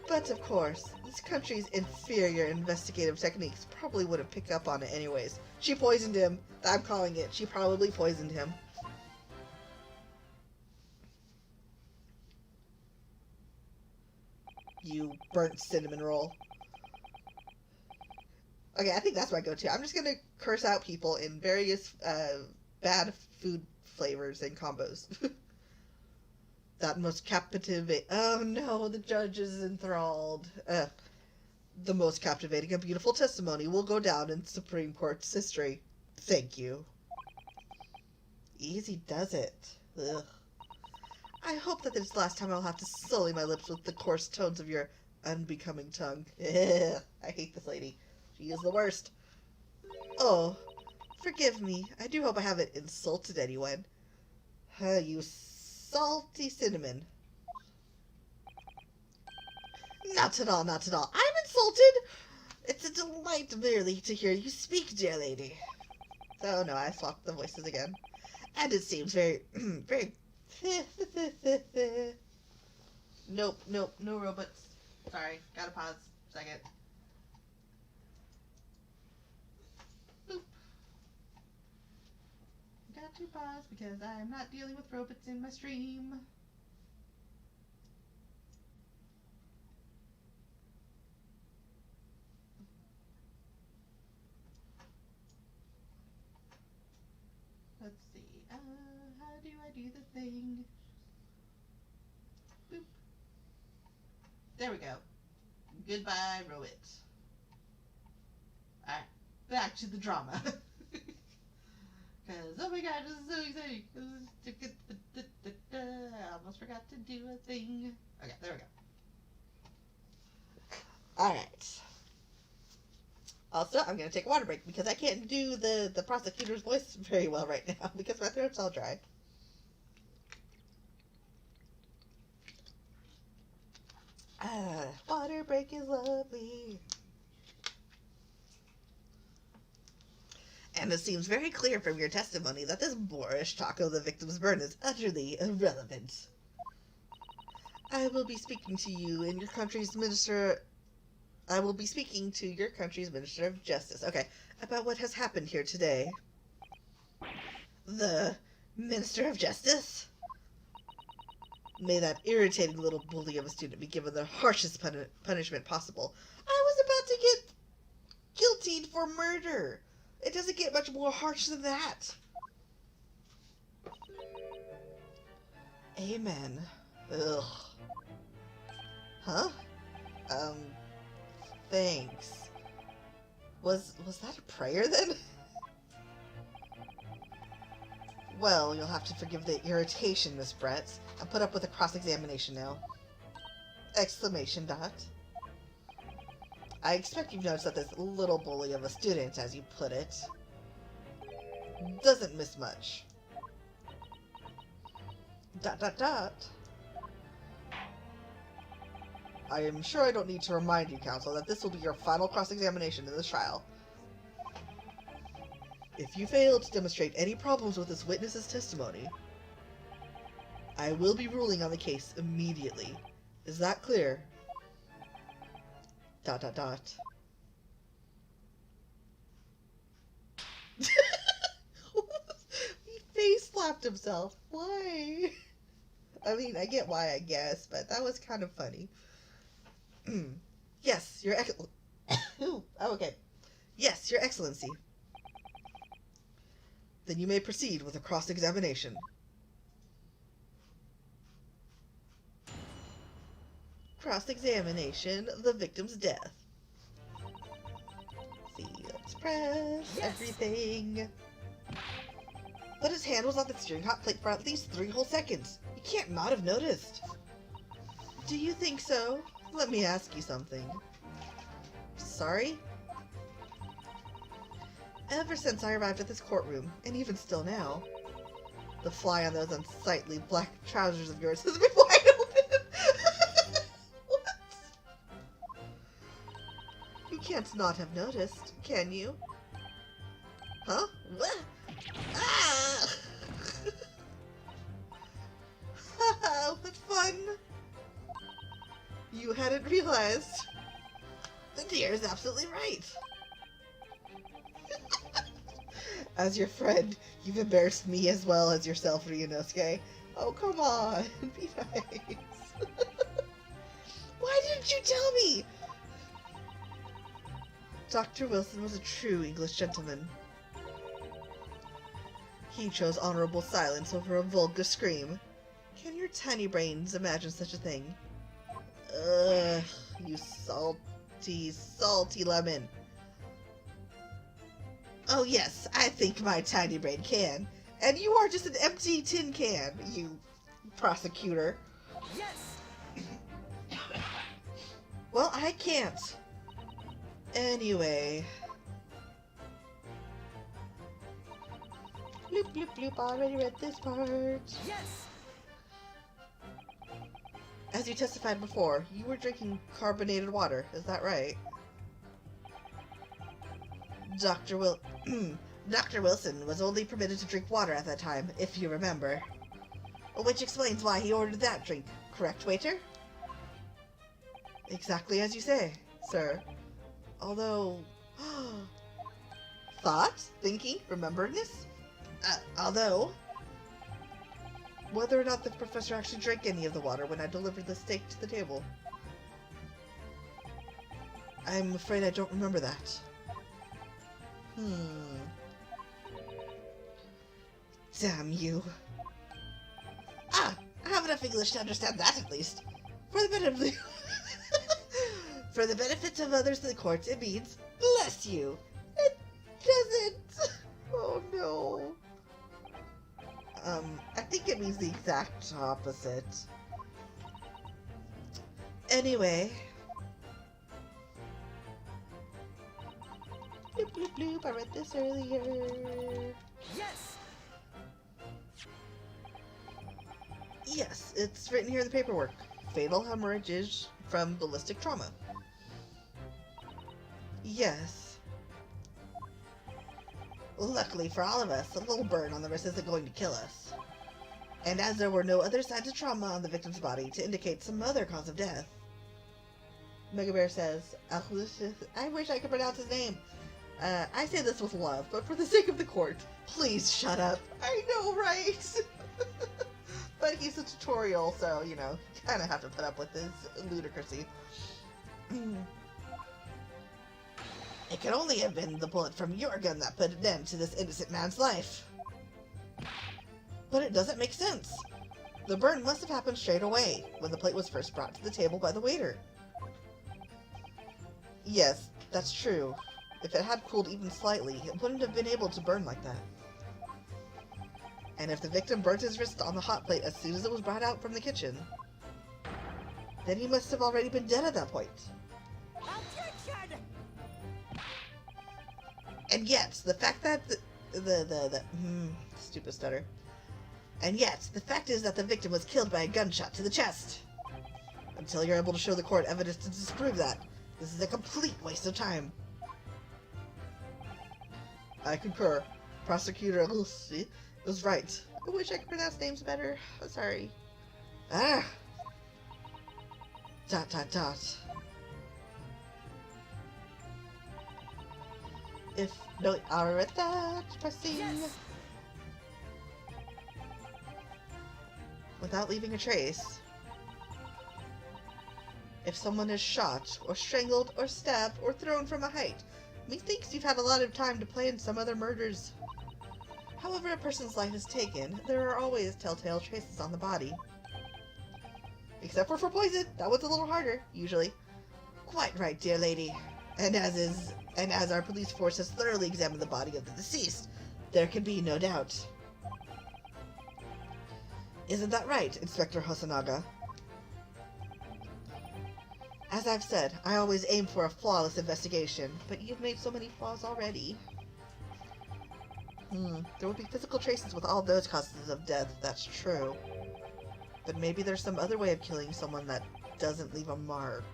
but of course, this country's inferior investigative techniques probably wouldn't pick up on it anyways. She poisoned him. I'm calling it. She probably poisoned him. You burnt cinnamon roll. Okay, I think that's my go-to. I'm just gonna curse out people in various bad food flavors and combos. That most captivating... Oh no, the judge is enthralled. The most captivating and beautiful testimony will go down in Supreme Court's history. Thank you. Easy does it. Ugh. I hope that this last time I'll have to sully my lips with the coarse tones of your unbecoming tongue. Ugh, I hate this lady. She is the worst. Oh, forgive me. I do hope I haven't insulted anyone. You salty cinnamon. Not at all, not at all. I'm insulted! It's a delight merely to hear you speak, dear lady. So, no, I swapped the voices again. And it seems very, very... Nope, no robots. Sorry, gotta pause. Second. Boop. Got to pause because I'm not dealing with robots in my stream. Let's see. How do I do the thing? Boop. There we go. Goodbye, robot. Alright, back to the drama. Because, oh my god, this is so exciting. I almost forgot to do a thing. Okay, there we go. Alright. Also, I'm going to take a water break because I can't do the prosecutor's voice very well right now because my throat's all dry. Water break is lovely. And it seems very clear from your testimony that this boorish talk of the victim's burn is utterly irrelevant. I will be speaking to you and your country's minister... I will be speaking to your country's Minister of Justice. Okay, about what has happened here today. The Minister of Justice? May that irritating little bully of a student be given the harshest punishment possible. I was about to get guiltied for murder. It doesn't get much more harsh than that. Amen. Ugh. Huh? Thanks. Was that a prayer then? Well, you'll have to forgive the irritation, Miss Brett, and put up with a cross-examination now. Exclamation dot. I expect you've noticed that this little bully of a student, as you put it, doesn't miss much. Dot dot dot. I am sure I don't need to remind you, Counsel, that this will be your final cross-examination in this trial. If you fail to demonstrate any problems with this witness's testimony, I will be ruling on the case immediately. Is that clear? Dot dot dot. He face slapped himself. Why? I mean, I get why, I guess, but that was kind of funny. Yes, Your oh, okay. Yes, Your Excellency. Then you may proceed with a cross-examination. Cross-examination, the victim's death. See, let's press everything. But his hand was on the steering hot plate for at least 3 whole seconds. You can't not have noticed. Do you think so? Let me ask you something. Sorry? Ever since I arrived at this courtroom, and even still now, the fly on those unsightly black trousers of yours has been wide open. What? You can't not have noticed, can you? Huh? What? Ah! What fun! You hadn't realized. The deer is absolutely right. As your friend, you've embarrassed me as well as yourself, Ryunosuke. Oh, come on. Be nice. Why didn't you tell me? Dr. Wilson was a true English gentleman. He chose honorable silence over a vulgar scream. Can your tiny brains imagine such a thing? Ugh, you salty, salty lemon. Oh yes, I think my tiny brain can. And you are just an empty tin can, you prosecutor. Yes! Well, I can't. Anyway. Bloop, bloop, bloop, already read this part. Yes! As you testified before, you were drinking carbonated water, is that right? Dr. Wilson was only permitted to drink water at that time, if you remember. Which explains why he ordered that drink, correct, waiter? Exactly as you say, sir. Although... thought? Thinking? Rememberingness? Although... Whether or not the professor actually drank any of the water when I delivered the steak to the table. I'm afraid I don't remember that. Damn you. Ah! I have enough English to understand that, at least. For the benefit for the benefit of others in the court, it means, bless you. It doesn't. Oh, no. I think it means the exact opposite. Anyway. Bloop, bloop, bloop. I read this earlier. Yes! Yes, it's written here in the paperwork. Fatal hemorrhages from ballistic trauma. Yes. Luckily for all of us, a little burn on the wrist isn't going to kill us. And as there were no other signs of trauma on the victim's body to indicate some other cause of death, Mega Bear says, I wish I could pronounce his name. I say this with love, but for the sake of the court, please shut up. I know, right? But he's a tutorial, so, you know, kind of have to put up with his ludicrousy. It could only have been the bullet from your gun that put an end to this innocent man's life. But it doesn't make sense. The burn must have happened straight away, when the plate was first brought to the table by the waiter. Yes, that's true. If it had cooled even slightly, it wouldn't have been able to burn like that. And if the victim burnt his wrist on the hot plate as soon as it was brought out from the kitchen, then he must have already been dead at that point. Objection! And yet, the fact that stupid stutter. And yet, the fact is that the victim was killed by a gunshot to the chest. Until you're able to show the court evidence to disprove that, this is a complete waste of time. I concur. Prosecutor Lucy was right. I wish I could pronounce names better. I'm sorry. Ah! ... If no are at that, pressing. Yes! Without leaving a trace. If someone is shot, or strangled, or stabbed, or thrown from a height, methinks you've had a lot of time to plan some other murders. However a person's life is taken, there are always telltale traces on the body. Except for poison, that was a little harder, usually. Quite right, dear lady. And as our police force has thoroughly examined the body of the deceased, there can be no doubt. Isn't that right, Inspector Hosonaga? As I've said, I always aim for a flawless investigation, but you've made so many flaws already. There would be physical traces with all those causes of death, that's true. But maybe there's some other way of killing someone that doesn't leave a mark.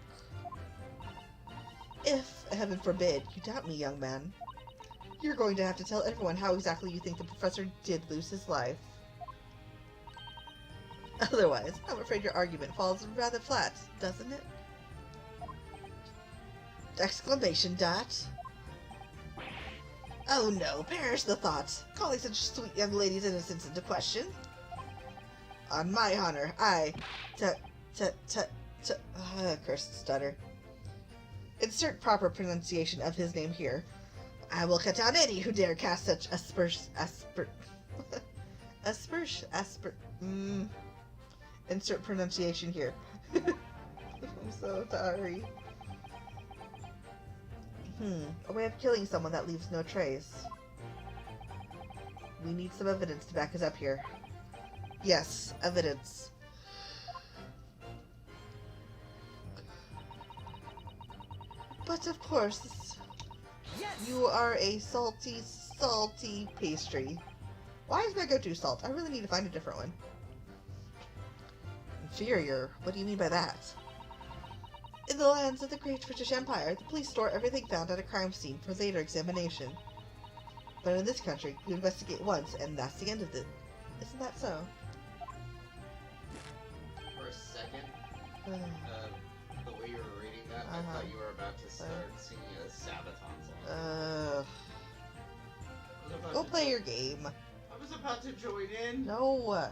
If, heaven forbid, you doubt me, young man, you're going to have to tell everyone how exactly you think the professor did lose his life. Otherwise, I'm afraid your argument falls rather flat, doesn't it? Exclamation dot. Oh no, perish the thought, calling such sweet young lady's innocence into question. On my honor, cursed stutter. Insert proper pronunciation of his name here. I will cut down any who dare cast such insert pronunciation here. I'm so sorry. A way of killing someone that leaves no trace. We need some evidence to back us up here. Yes, evidence. But of course, Yes! you are a salty, salty pastry. Why is my go-to salt? I really need to find a different one. Inferior? What do you mean by that? In the lands of the Great British Empire, the police store everything found at a crime scene for later examination. But in this country, you investigate once, and that's the end of it. Isn't that so? For a second, the way you were reading that, I thought you were about to start singing a Sabaton song. Go play your game. I was about to join in. No.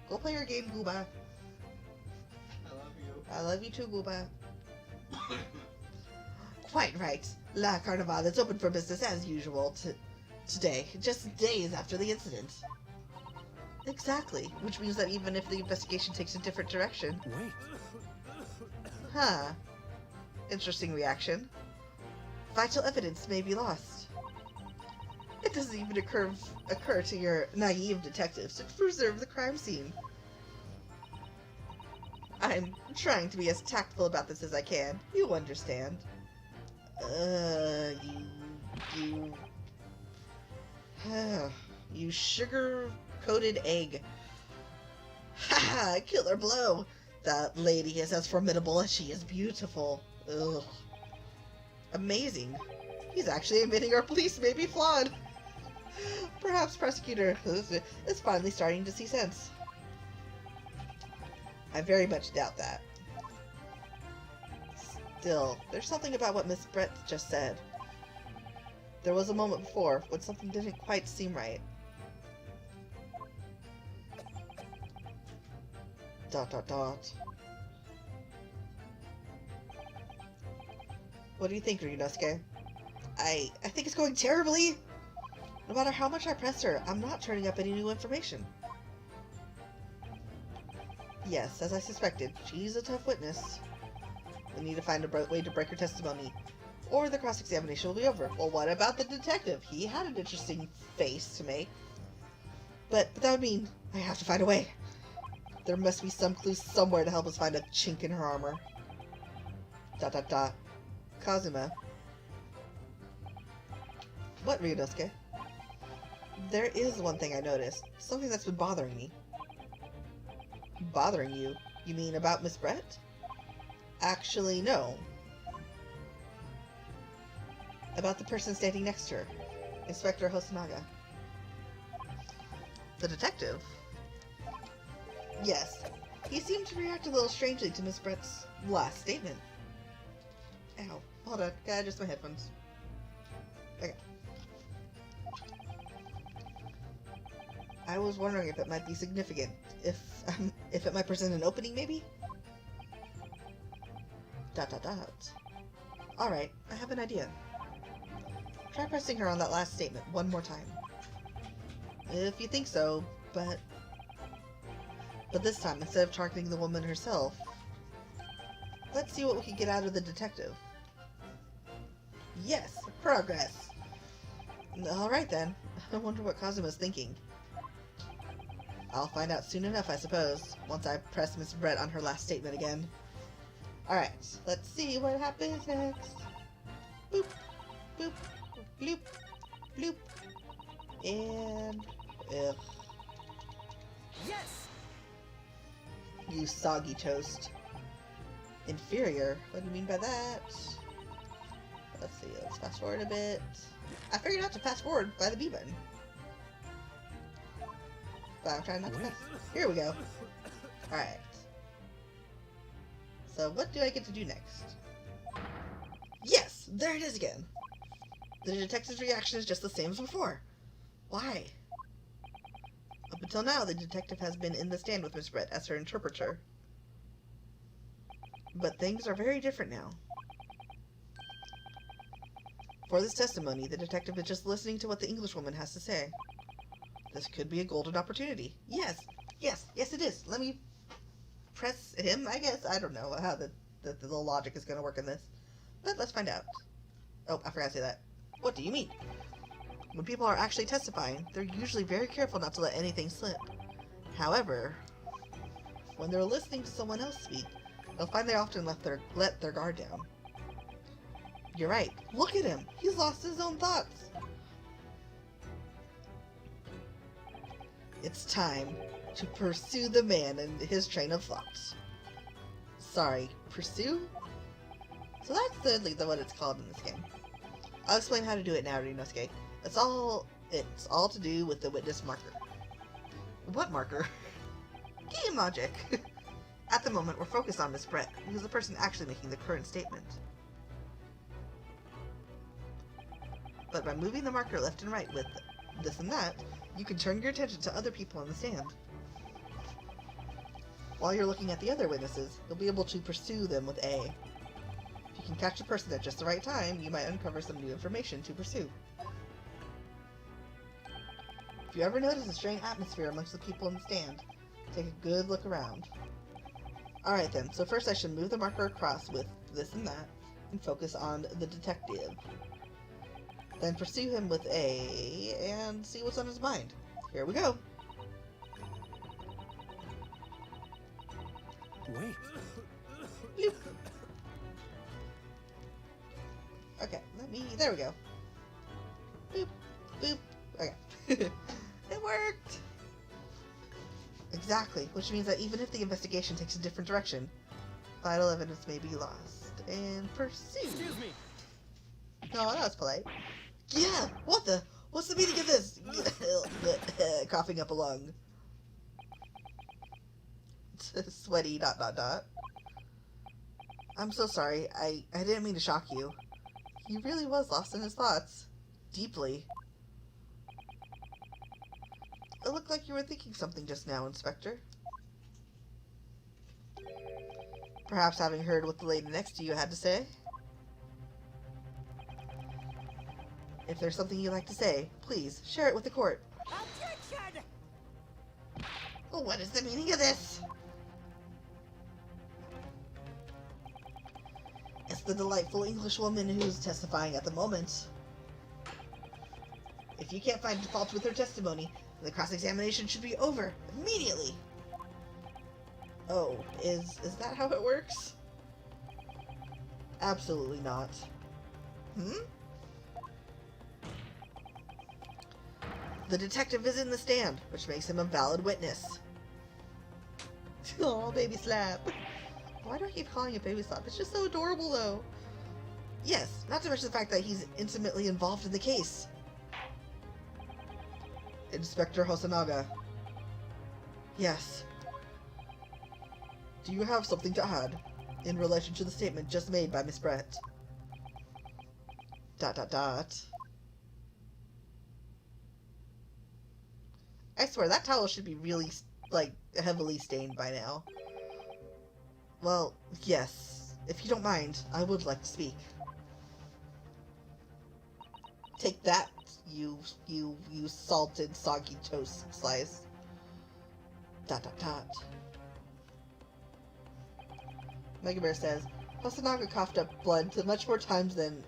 Go play your game, Gooba. I love you. I love you too, Gooba. Quite right. La Carnival is open for business as usual today, just days after the incident. Exactly, which means that even if the investigation takes a different direction... Wait. Huh. Interesting reaction. Vital evidence may be lost. It doesn't even occur to your naive detectives to preserve the crime scene. I'm trying to be as tactful about this as I can. You understand. You sugar-coated egg. Ha! Killer blow! That lady is as formidable as she is beautiful. Ugh. Amazing. He's actually admitting our police may be flawed. Perhaps Prosecutor is finally starting to see sense. I very much doubt that. Still, there's something about what Miss Brett just said. There was a moment before when something didn't quite seem right. ... What do you think, Ryunosuke? I think it's going terribly! No matter how much I press her, I'm not turning up any new information. Yes, as I suspected, she's a tough witness. We need to find a way to break her testimony, or the cross-examination will be over. Well, what about the detective? He had an interesting face to make. But that would mean I have to find a way. There must be some clue somewhere to help us find a chink in her armor. ... Kazuma. What, Ryunosuke? There is one thing I noticed. Something that's been bothering me. Bothering you? You mean about Miss Brett? Actually, no. About the person standing next to her. Inspector Hosonaga. The detective? Yes. He seemed to react a little strangely to Miss Brett's last statement. Ow. Hold on. Gotta adjust my headphones. Okay. I was wondering if it might be significant. If it might present an opening, maybe? ... Alright, I have an idea. Try pressing her on that last statement one more time. If you think so, but this time, instead of targeting the woman herself, let's see what we can get out of the detective. Yes, progress! Alright then. I wonder what Kazuma's thinking. I'll find out soon enough, I suppose, once I press Miss Brett on her last statement again. Alright, let's see what happens next. Boop, boop, bloop, bloop, and... ugh. Yes! You soggy toast. Inferior? What do you mean by that? Let's see, let's fast forward a bit. I figured out to fast forward by the B button. But I'm trying not to fast. Here we go. Alright. So what do I get to do next? Yes! There it is again! The detective's reaction is just the same as before. Why? Up until now, the detective has been in the stand with Miss Brett as her interpreter. But things are very different now. For this testimony, the detective is just listening to what the Englishwoman has to say. This could be a golden opportunity. Yes! Yes! Yes, it is! Let me press him, I guess. I don't know how the logic is going to work in this. But let's find out. Oh, I forgot to say that. What do you mean? When people are actually testifying, they're usually very careful not to let anything slip. However, when they're listening to someone else speak, they'll find they often let their guard down. You're right. Look at him! He's lost his own thoughts! It's time to pursue the man and his train of thoughts. Sorry, pursue? So that's thirdly what it's called in this game. I'll explain how to do it now, Ryunosuke. It's all to do with the witness marker. What marker? Game logic! At the moment, we're focused on Miss Brett, who's the person actually making the current statement. But by moving the marker left and right with this and that, you can turn your attention to other people on the stand. While you're looking at the other witnesses, you'll be able to pursue them with A. If you can catch a person at just the right time, you might uncover some new information to pursue. If you ever notice a strange atmosphere amongst the people in the stand, take a good look around. Alright then, so first I should move the marker across with this and that, and focus on the detective. Then pursue him with A, and see what's on his mind. Here we go! Wait. Bloop. Okay, there we go. Boop, boop. Okay. It worked! Exactly, which means that even if the investigation takes a different direction, vital evidence may be lost. And pursue. Excuse me. No, that was polite. Yeah! What's the meaning of this? Coughing up a lung. Sweaty ... I'm so sorry. I didn't mean to shock you. He really was lost in his thoughts. Deeply. It looked like you were thinking something just now, Inspector. Perhaps having heard what the lady next to you had to say? If there's something you'd like to say, please, share it with the court. Objection! Well, what is the meaning of this? It's the delightful English woman who's testifying at the moment. If you can't find fault with her testimony, The cross-examination should be over immediately. Oh, is that how it works? Absolutely not. The detective is in the stand, which makes him a valid witness. Oh, baby slap. Why do I keep calling it baby slap? It's just so adorable, though. Yes, not to mention the fact that he's intimately involved in the case. Inspector Hosonaga. Yes. Do you have something to add in relation to the statement just made by Miss Brett? ... I swear, that towel should be really, like, heavily stained by now. Well, yes. If you don't mind, I would like to speak. Take that, you salted, soggy toast slice. ... Mega Bear says, Hosonaga coughed up blood to much more times than...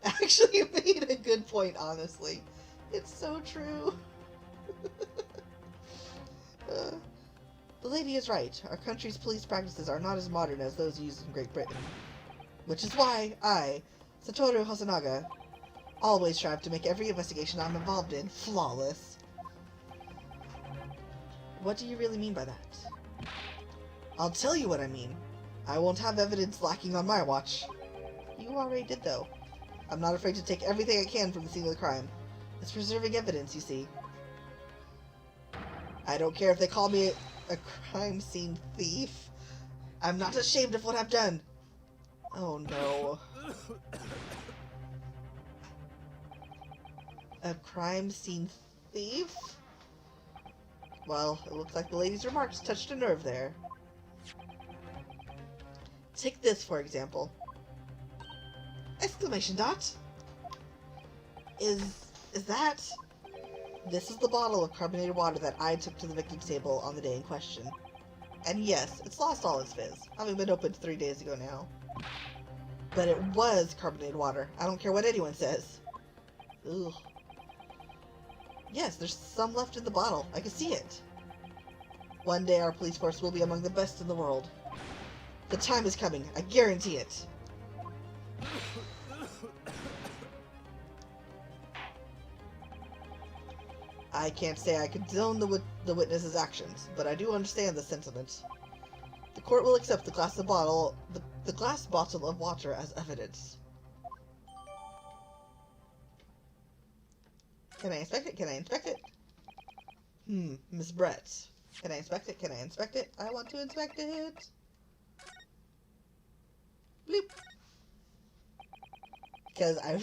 actually made a good point, honestly. It's so true. The lady is right. Our country's police practices are not as modern as those used in Great Britain. Which is why I, Satoru Hosonaga, always strive to make every investigation I'm involved in flawless. What do you really mean by that? I'll tell you what I mean. I won't have evidence lacking on my watch. You already did, though. I'm not afraid to take everything I can from the scene of the crime. It's preserving evidence, you see. I don't care if they call me a crime scene thief. I'm not ashamed of what I've done. Oh no. A crime scene thief? Well, it looks like the lady's remarks touched a nerve there. Take this, for example. Exclamation dot! Is that... This is the bottle of carbonated water that I took to the victim's table on the day in question. And yes, it's lost all its fizz, having been opened 3 days ago now. But it was carbonated water. I don't care what anyone says. Ugh. Yes, there's some left in the bottle. I can see it. One day our police force will be among the best in the world. The time is coming. I guarantee it. I can't say I condone the witness's actions, but I do understand the sentiment. The court will accept the glass bottle of water as evidence. Can I inspect it? Can I inspect it? Miss Brett. Can I inspect it? Can I inspect it? I want to inspect it. Bloop. Because I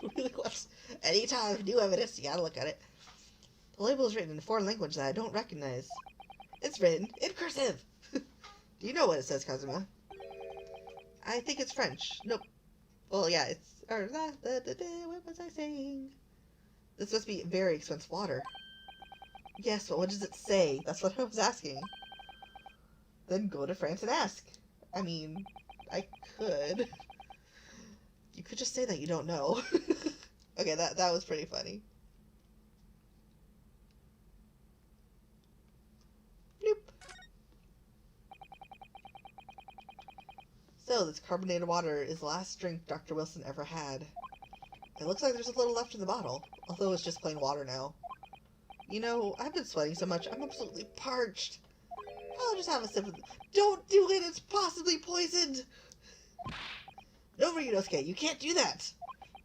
really want... Anytime new evidence, you gotta look at it. The label is written in a foreign language that I don't recognize. It's written in cursive. Do you know what it says, Kazuma? I think it's French. Nope. Well, yeah, it's... What was I saying? This must be very expensive water. Yes, but what does it say? That's what I was asking. Then go to France and ask. I mean, I could. You could just say that you don't know. Okay, that was pretty funny. So, this carbonated water is the last drink Dr. Wilson ever had. It looks like there's a little left in the bottle, although it's just plain water now. You know, I've been sweating so much, I'm absolutely parched. I'll just have a sip of it. Don't do it! It's possibly poisoned! No, Ryunosuke, you can't do that!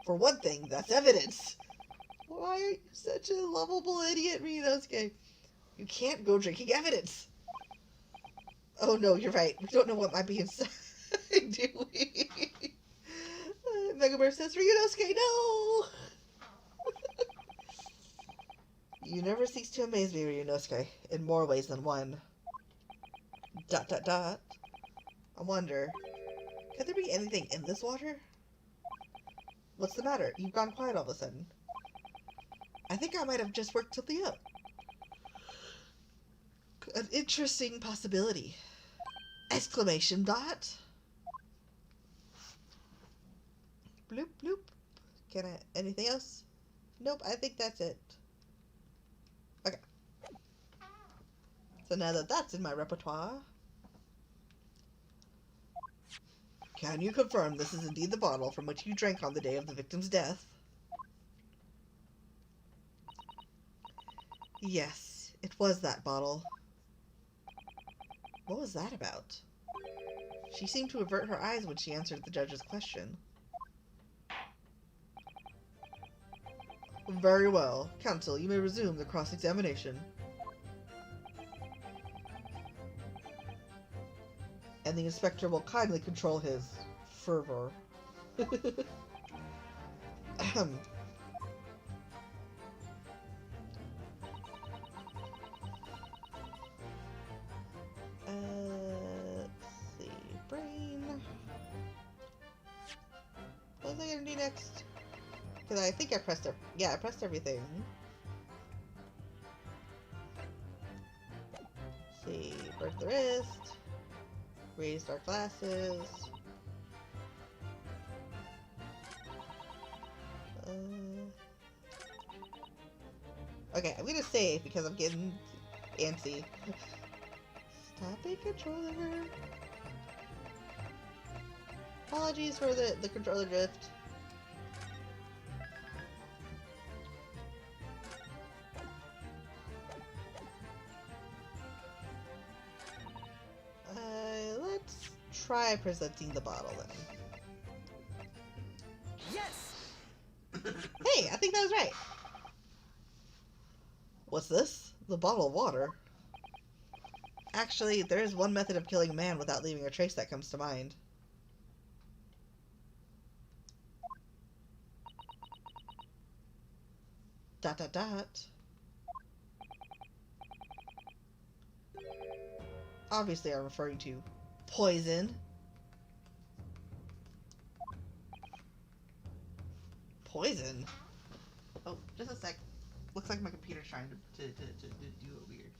For one thing, that's evidence! Why are you such a lovable idiot, Ryunosuke? You can't go drinking evidence! Oh no, you're right. We don't know what might be inside. Do we? Mega Bear says, Ryunosuke, no! You never cease to amaze me, Ryunosuke, in more ways than one. ... I wonder, could there be anything in this water? What's the matter? You've gone quiet all of a sudden. I think I might have just worked something up. An interesting possibility. Exclamation dot! Bloop, bloop. Anything else? Nope, I think that's it. So now that that's in my repertoire... Can you confirm this is indeed the bottle from which you drank on the day of the victim's death? Yes, it was that bottle. What was that about? She seemed to avert her eyes when she answered the judge's question. Very well. Counsel, you may resume the cross-examination. And the inspector will kindly control his fervor. Ahem. Let's see. Brain. What was I gonna do next? Because I think I pressed it. Yeah, I pressed everything. Let's see. Break the wrist. Raised our glasses. Okay, I'm gonna save because I'm getting antsy. Stop it, controller. Apologies for the controller drift. Let's try presenting the bottle then. Yes! Hey, I think that was right. What's this? The bottle of water. Actually, there is one method of killing a man without leaving a trace that comes to mind. Dot dot dot. Obviously, I'm referring to poison. Poison? Oh, just a sec. Looks like my computer's trying to do it weird.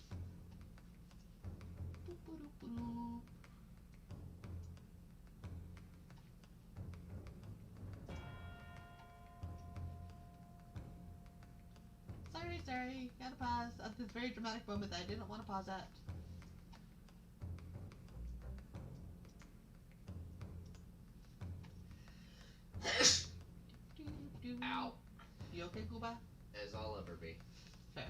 Sorry. Gotta pause at this very dramatic moment that I didn't want to pause at. Ow. You okay, Kuba? As I'll ever be. Fair.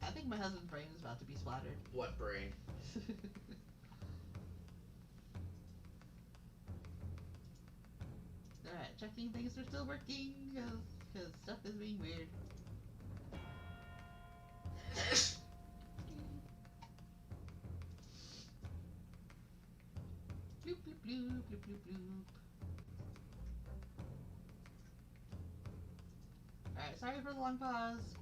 I think my husband's brain is about to be splattered. What brain? Alright, checking things are still working, because stuff is being weird. Bloop, bloop, bloop, bloop, bloop, bloop. Alright, sorry for the long pause.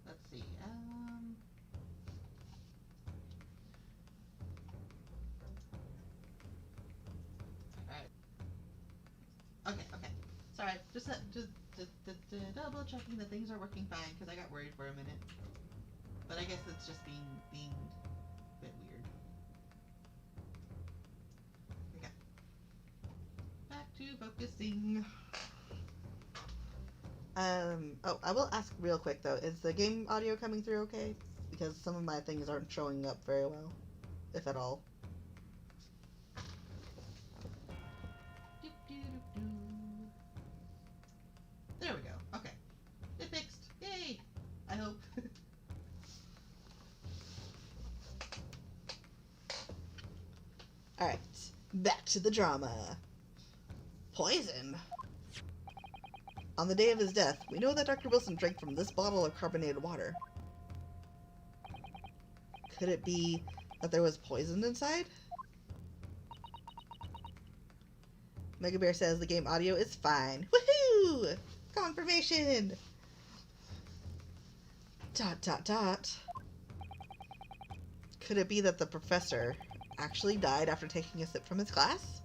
Let's see, Alright. Okay. Sorry, just double checking that things are working fine, because I got worried for a minute. But I guess it's just being a bit weird. Okay. Back to focusing. Oh, I will ask real quick though, is the game audio coming through okay? Because some of my things aren't showing up very well, if at all. There we go, okay. It fixed, yay! I hope. Alright, back to the drama. Poison. On the day of his death, we know that Dr. Wilson drank from this bottle of carbonated water. Could it be that there was poison inside? Mega Bear says the game audio is fine. Woohoo! Confirmation! Dot dot dot. Could it be that the professor actually died after taking a sip from his glass?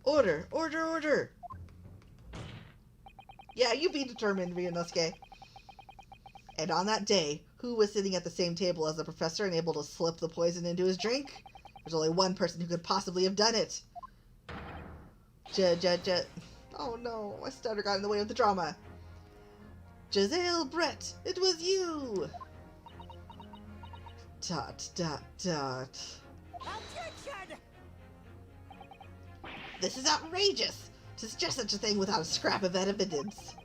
Order! Order! Order! Yeah, you be determined, Ryunosuke. And on that day, who was sitting at the same table as the professor and able to slip the poison into his drink? There's only one person who could possibly have done it. Oh no, my stutter got in the way of the drama. Giselle Brett, it was you! Dot, dot, dot. Objection! This is outrageous! To suggest such a thing without a scrap of evidence.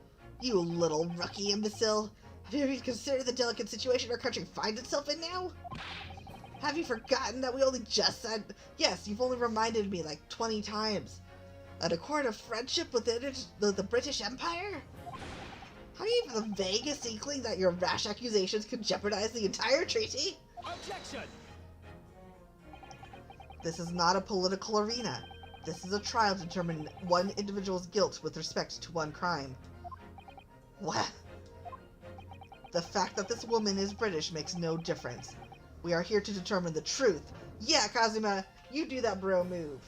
You little rookie imbecile. Have you even considered the delicate situation our country finds itself in now? Have you forgotten that we only just said... Yes, you've only reminded me like 20 times. An accord of friendship with the British Empire? Have you even the vaguest inkling that your rash accusations could jeopardize the entire treaty? Objection! This is not a political arena. This is a trial to determine one individual's guilt with respect to one crime. What? The fact that this woman is British makes no difference. We are here to determine the truth. Yeah, Kazuma, you do that bro move.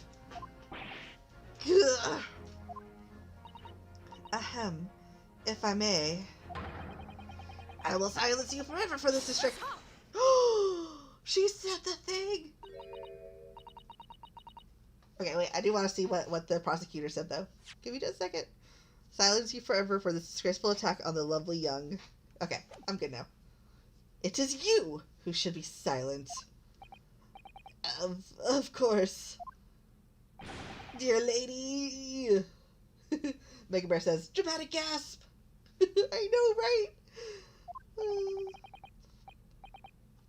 Ugh. Ahem. If I may, I will silence you forever for this district. She said the thing. Okay, wait, I do want to see what the prosecutor said, though. Give me just a second. Silence you forever for this disgraceful attack on the lovely young... Okay, I'm good now. It is you who should be silent. Of course. Dear lady... Mega Bear says, dramatic gasp! I know, right?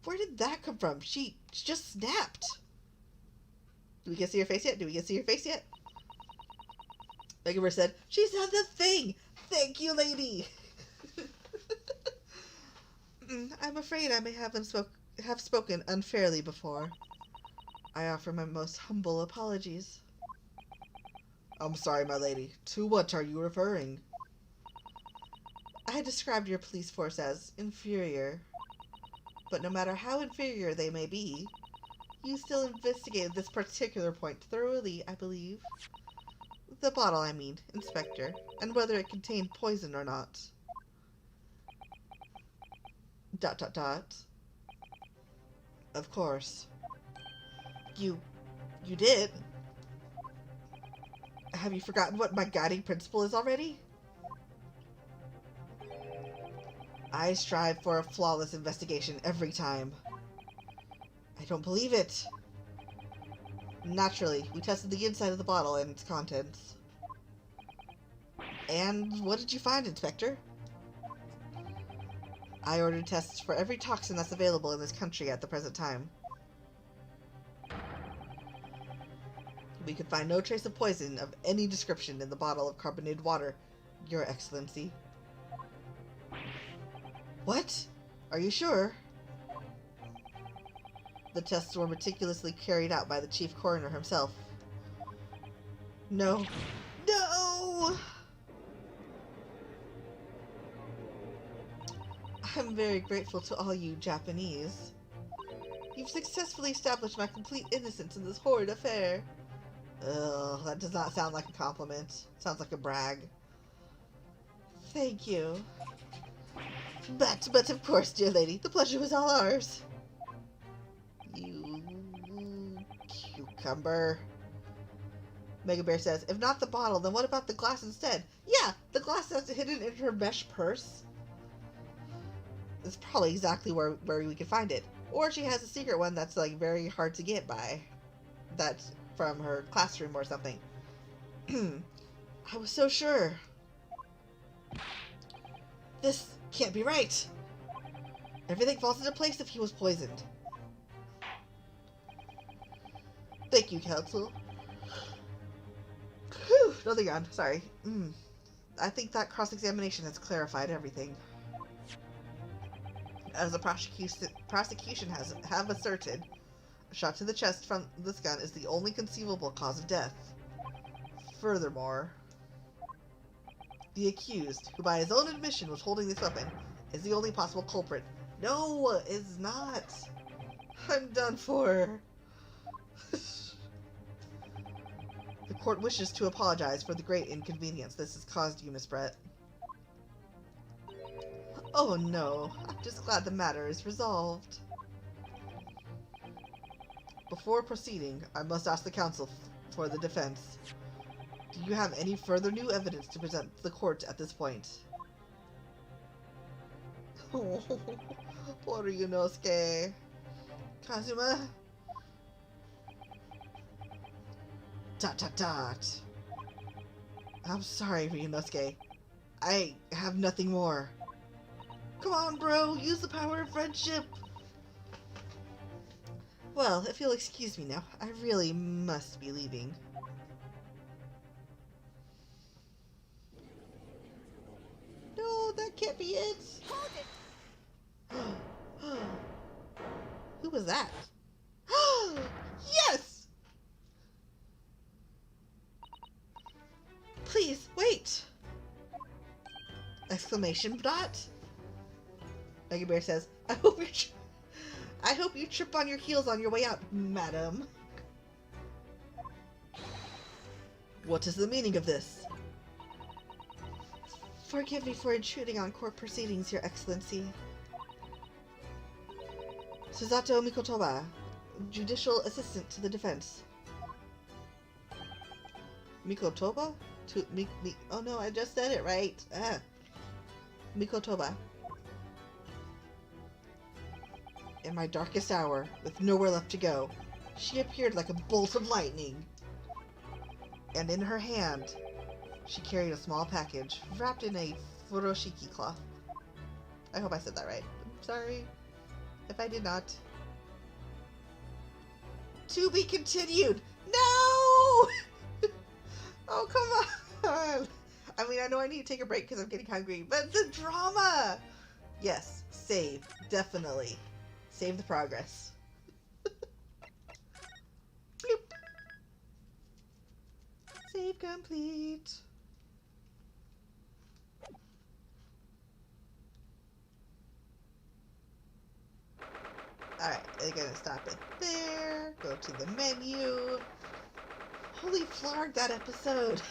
Where did that come from? She just snapped. Do we get to see her face yet? Mega Bear said, she said the thing! Thank you, lady! I'm afraid I may have spoken unfairly before. I offer my most humble apologies. I'm sorry, my lady. To what are you referring? I had described your police force as inferior. But no matter how inferior they may be, you still investigated this particular point thoroughly, I believe. The bottle, I mean, Inspector, and whether it contained poison or not. ... Of course. You did? Have you forgotten what my guiding principle is already? I strive for a flawless investigation every time. I don't believe it. Naturally, we tested the inside of the bottle and its contents. And what did you find, Inspector? I ordered tests for every toxin that's available in this country at the present time. We could find no trace of poison of any description in the bottle of carbonated water, Your Excellency. What? Are you sure? The tests were meticulously carried out by the chief coroner himself. No. No! I'm very grateful to all you Japanese. You've successfully established my complete innocence in this horrid affair. Ugh, that does not sound like a compliment. Sounds like a brag. Thank you. But of course, dear lady, the pleasure was all ours. You cucumber. Mega Bear says, if not the bottle, then what about the glass instead? Yeah, the glass that's hidden in her mesh purse. It's probably exactly where we can find it. Or she has a secret one that's like very hard to get by. That's from her classroom or something. I was so sure. This can't be right. Everything falls into place if he was poisoned. Thank you, Counsel. Whew, another yawn. Sorry. I think that cross-examination has clarified everything. As the prosecution have asserted, a shot to the chest from this gun is the only conceivable cause of death. Furthermore, the accused, who by his own admission was holding this weapon, is the only possible culprit. No, it's not. I'm done for. The court wishes to apologize for the great inconvenience this has caused you, Miss Brett. Oh no, I'm just glad the matter is resolved. Before proceeding, I must ask the counsel for the defense. Do you have any further new evidence to present to the court at this point? Oh, poor Yunosuke. Kazuma? Dot dot dot. I'm sorry, Ryunosuke. I have nothing more. Come on, bro. Use the power of friendship. Well, if you'll excuse me now, I really must be leaving. No, that can't be it. Hold it! Who was that? Yes! Please, wait! Exclamation dot? Mega Bear says, I hope you trip on your heels on your way out, madam. What is the meaning of this? Forgive me for intruding on court proceedings, Your Excellency. Susato Mikotoba, Judicial Assistant to the Defense. Mikotoba? Oh no, I just said it right. Mikotoba. In my darkest hour, with nowhere left to go, she appeared like a bolt of lightning. And in her hand, she carried a small package wrapped in a furoshiki cloth. I hope I said that right. I'm sorry if I did not. To be continued! No! Oh, come on! I mean, I know I need to take a break because I'm getting hungry, but the drama! Yes, save. Definitely. Save the progress. Bloop. Save complete. Alright, I'm gonna stop it there. Go to the menu. Holy flarg, that episode.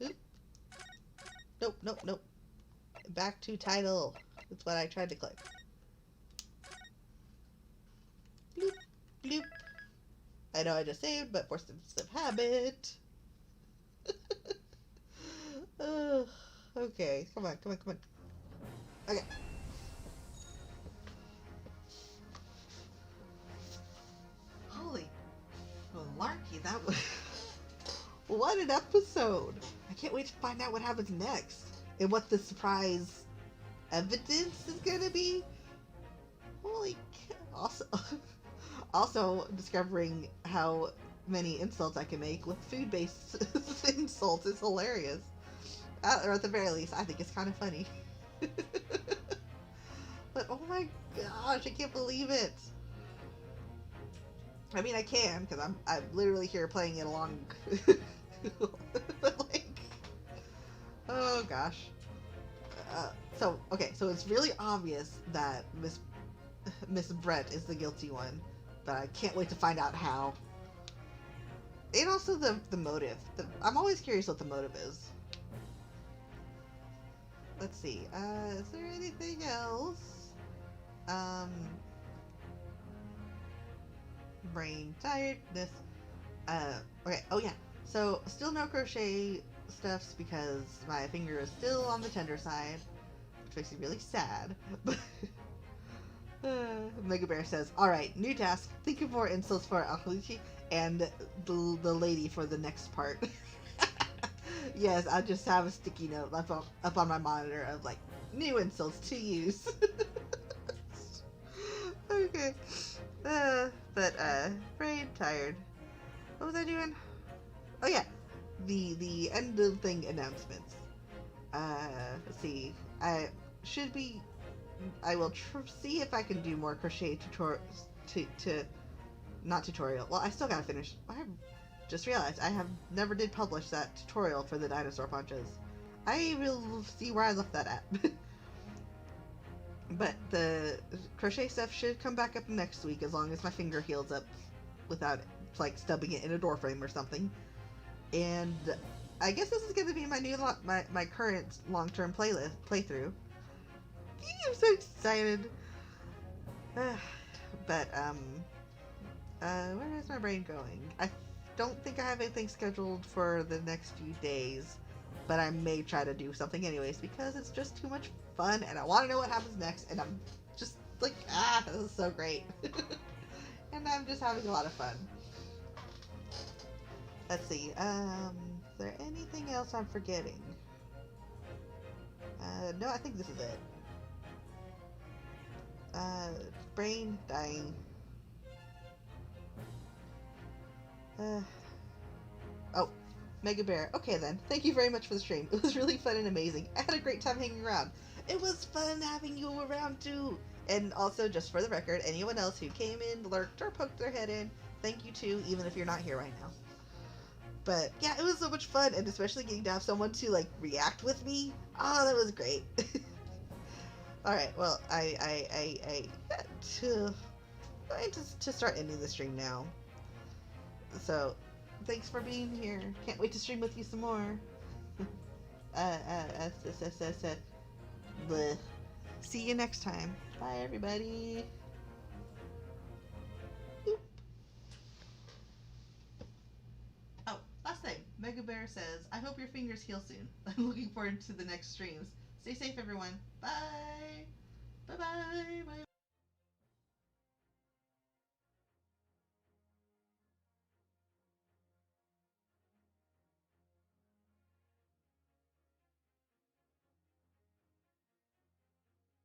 Oop. Nope, nope, nope. Back to title. That's what I tried to click. Bloop, bloop. I know I just saved, but force of habit. Okay, come on, come on, come on. Okay. Holy malarkey, that was... What an episode! I can't wait to find out what happens next. And what the surprise evidence is gonna be. Holy cow. Also discovering how many insults I can make with food-based insults is hilarious. Or at the very least, I think it's kind of funny. But oh my gosh, I can't believe it. I mean, I can, because I'm literally here playing it along. Like, oh gosh. So it's really obvious that Miss Brett is the guilty one, but I can't wait to find out how. And also the motive. I'm always curious what the motive is. Let's see. Is there anything else? Brain tiredness. Okay. Oh yeah. So still no crochet stuffs because my finger is still on the tender side, which makes me really sad. Mega Bear says, "All right, new task. Think of more insults for Akalichi and the lady for the next part." Yes, I'll just have a sticky note up on my monitor of like new insults to use. Okay. Brain tired. What was I doing? Oh yeah, the end of thing announcements. Let's see. I will see if I can do more crochet tutorials. Not tutorial. Well, I still gotta finish. I just realized I have never did publish that tutorial for the dinosaur punches. I will see where I left that at. But the crochet stuff should come back up next week as long as my finger heals up without like stubbing it in a door frame or something. And I guess this is going to be my new my current long-term playthrough. I'm so excited. But where is my brain going? I don't think I have anything scheduled for the next few days, but I may try to do something anyways because it's just too much fun and I want to know what happens next, and I'm just like, this is so great. And I'm just having a lot of fun. Let's see, is there anything else I'm forgetting? No, I think this is it. Brain dying. Oh, Mega Bear. Okay then, thank you very much for the stream. It was really fun and amazing. I had a great time hanging around. It was fun having you around too. And also, just for the record, anyone else who came in, lurked, or poked their head in, thank you too, even if you're not here right now. But yeah, it was so much fun, and especially getting to have someone to like react with me. Oh, that was great. All right, well, I going to start ending the stream now. So, thanks for being here. Can't wait to stream with you some more. Bleh. See you next time. Bye, everybody. Boop. Oh, last thing. Mega Bear says, I hope your fingers heal soon. I'm looking forward to the next streams. Stay safe, everyone. Bye.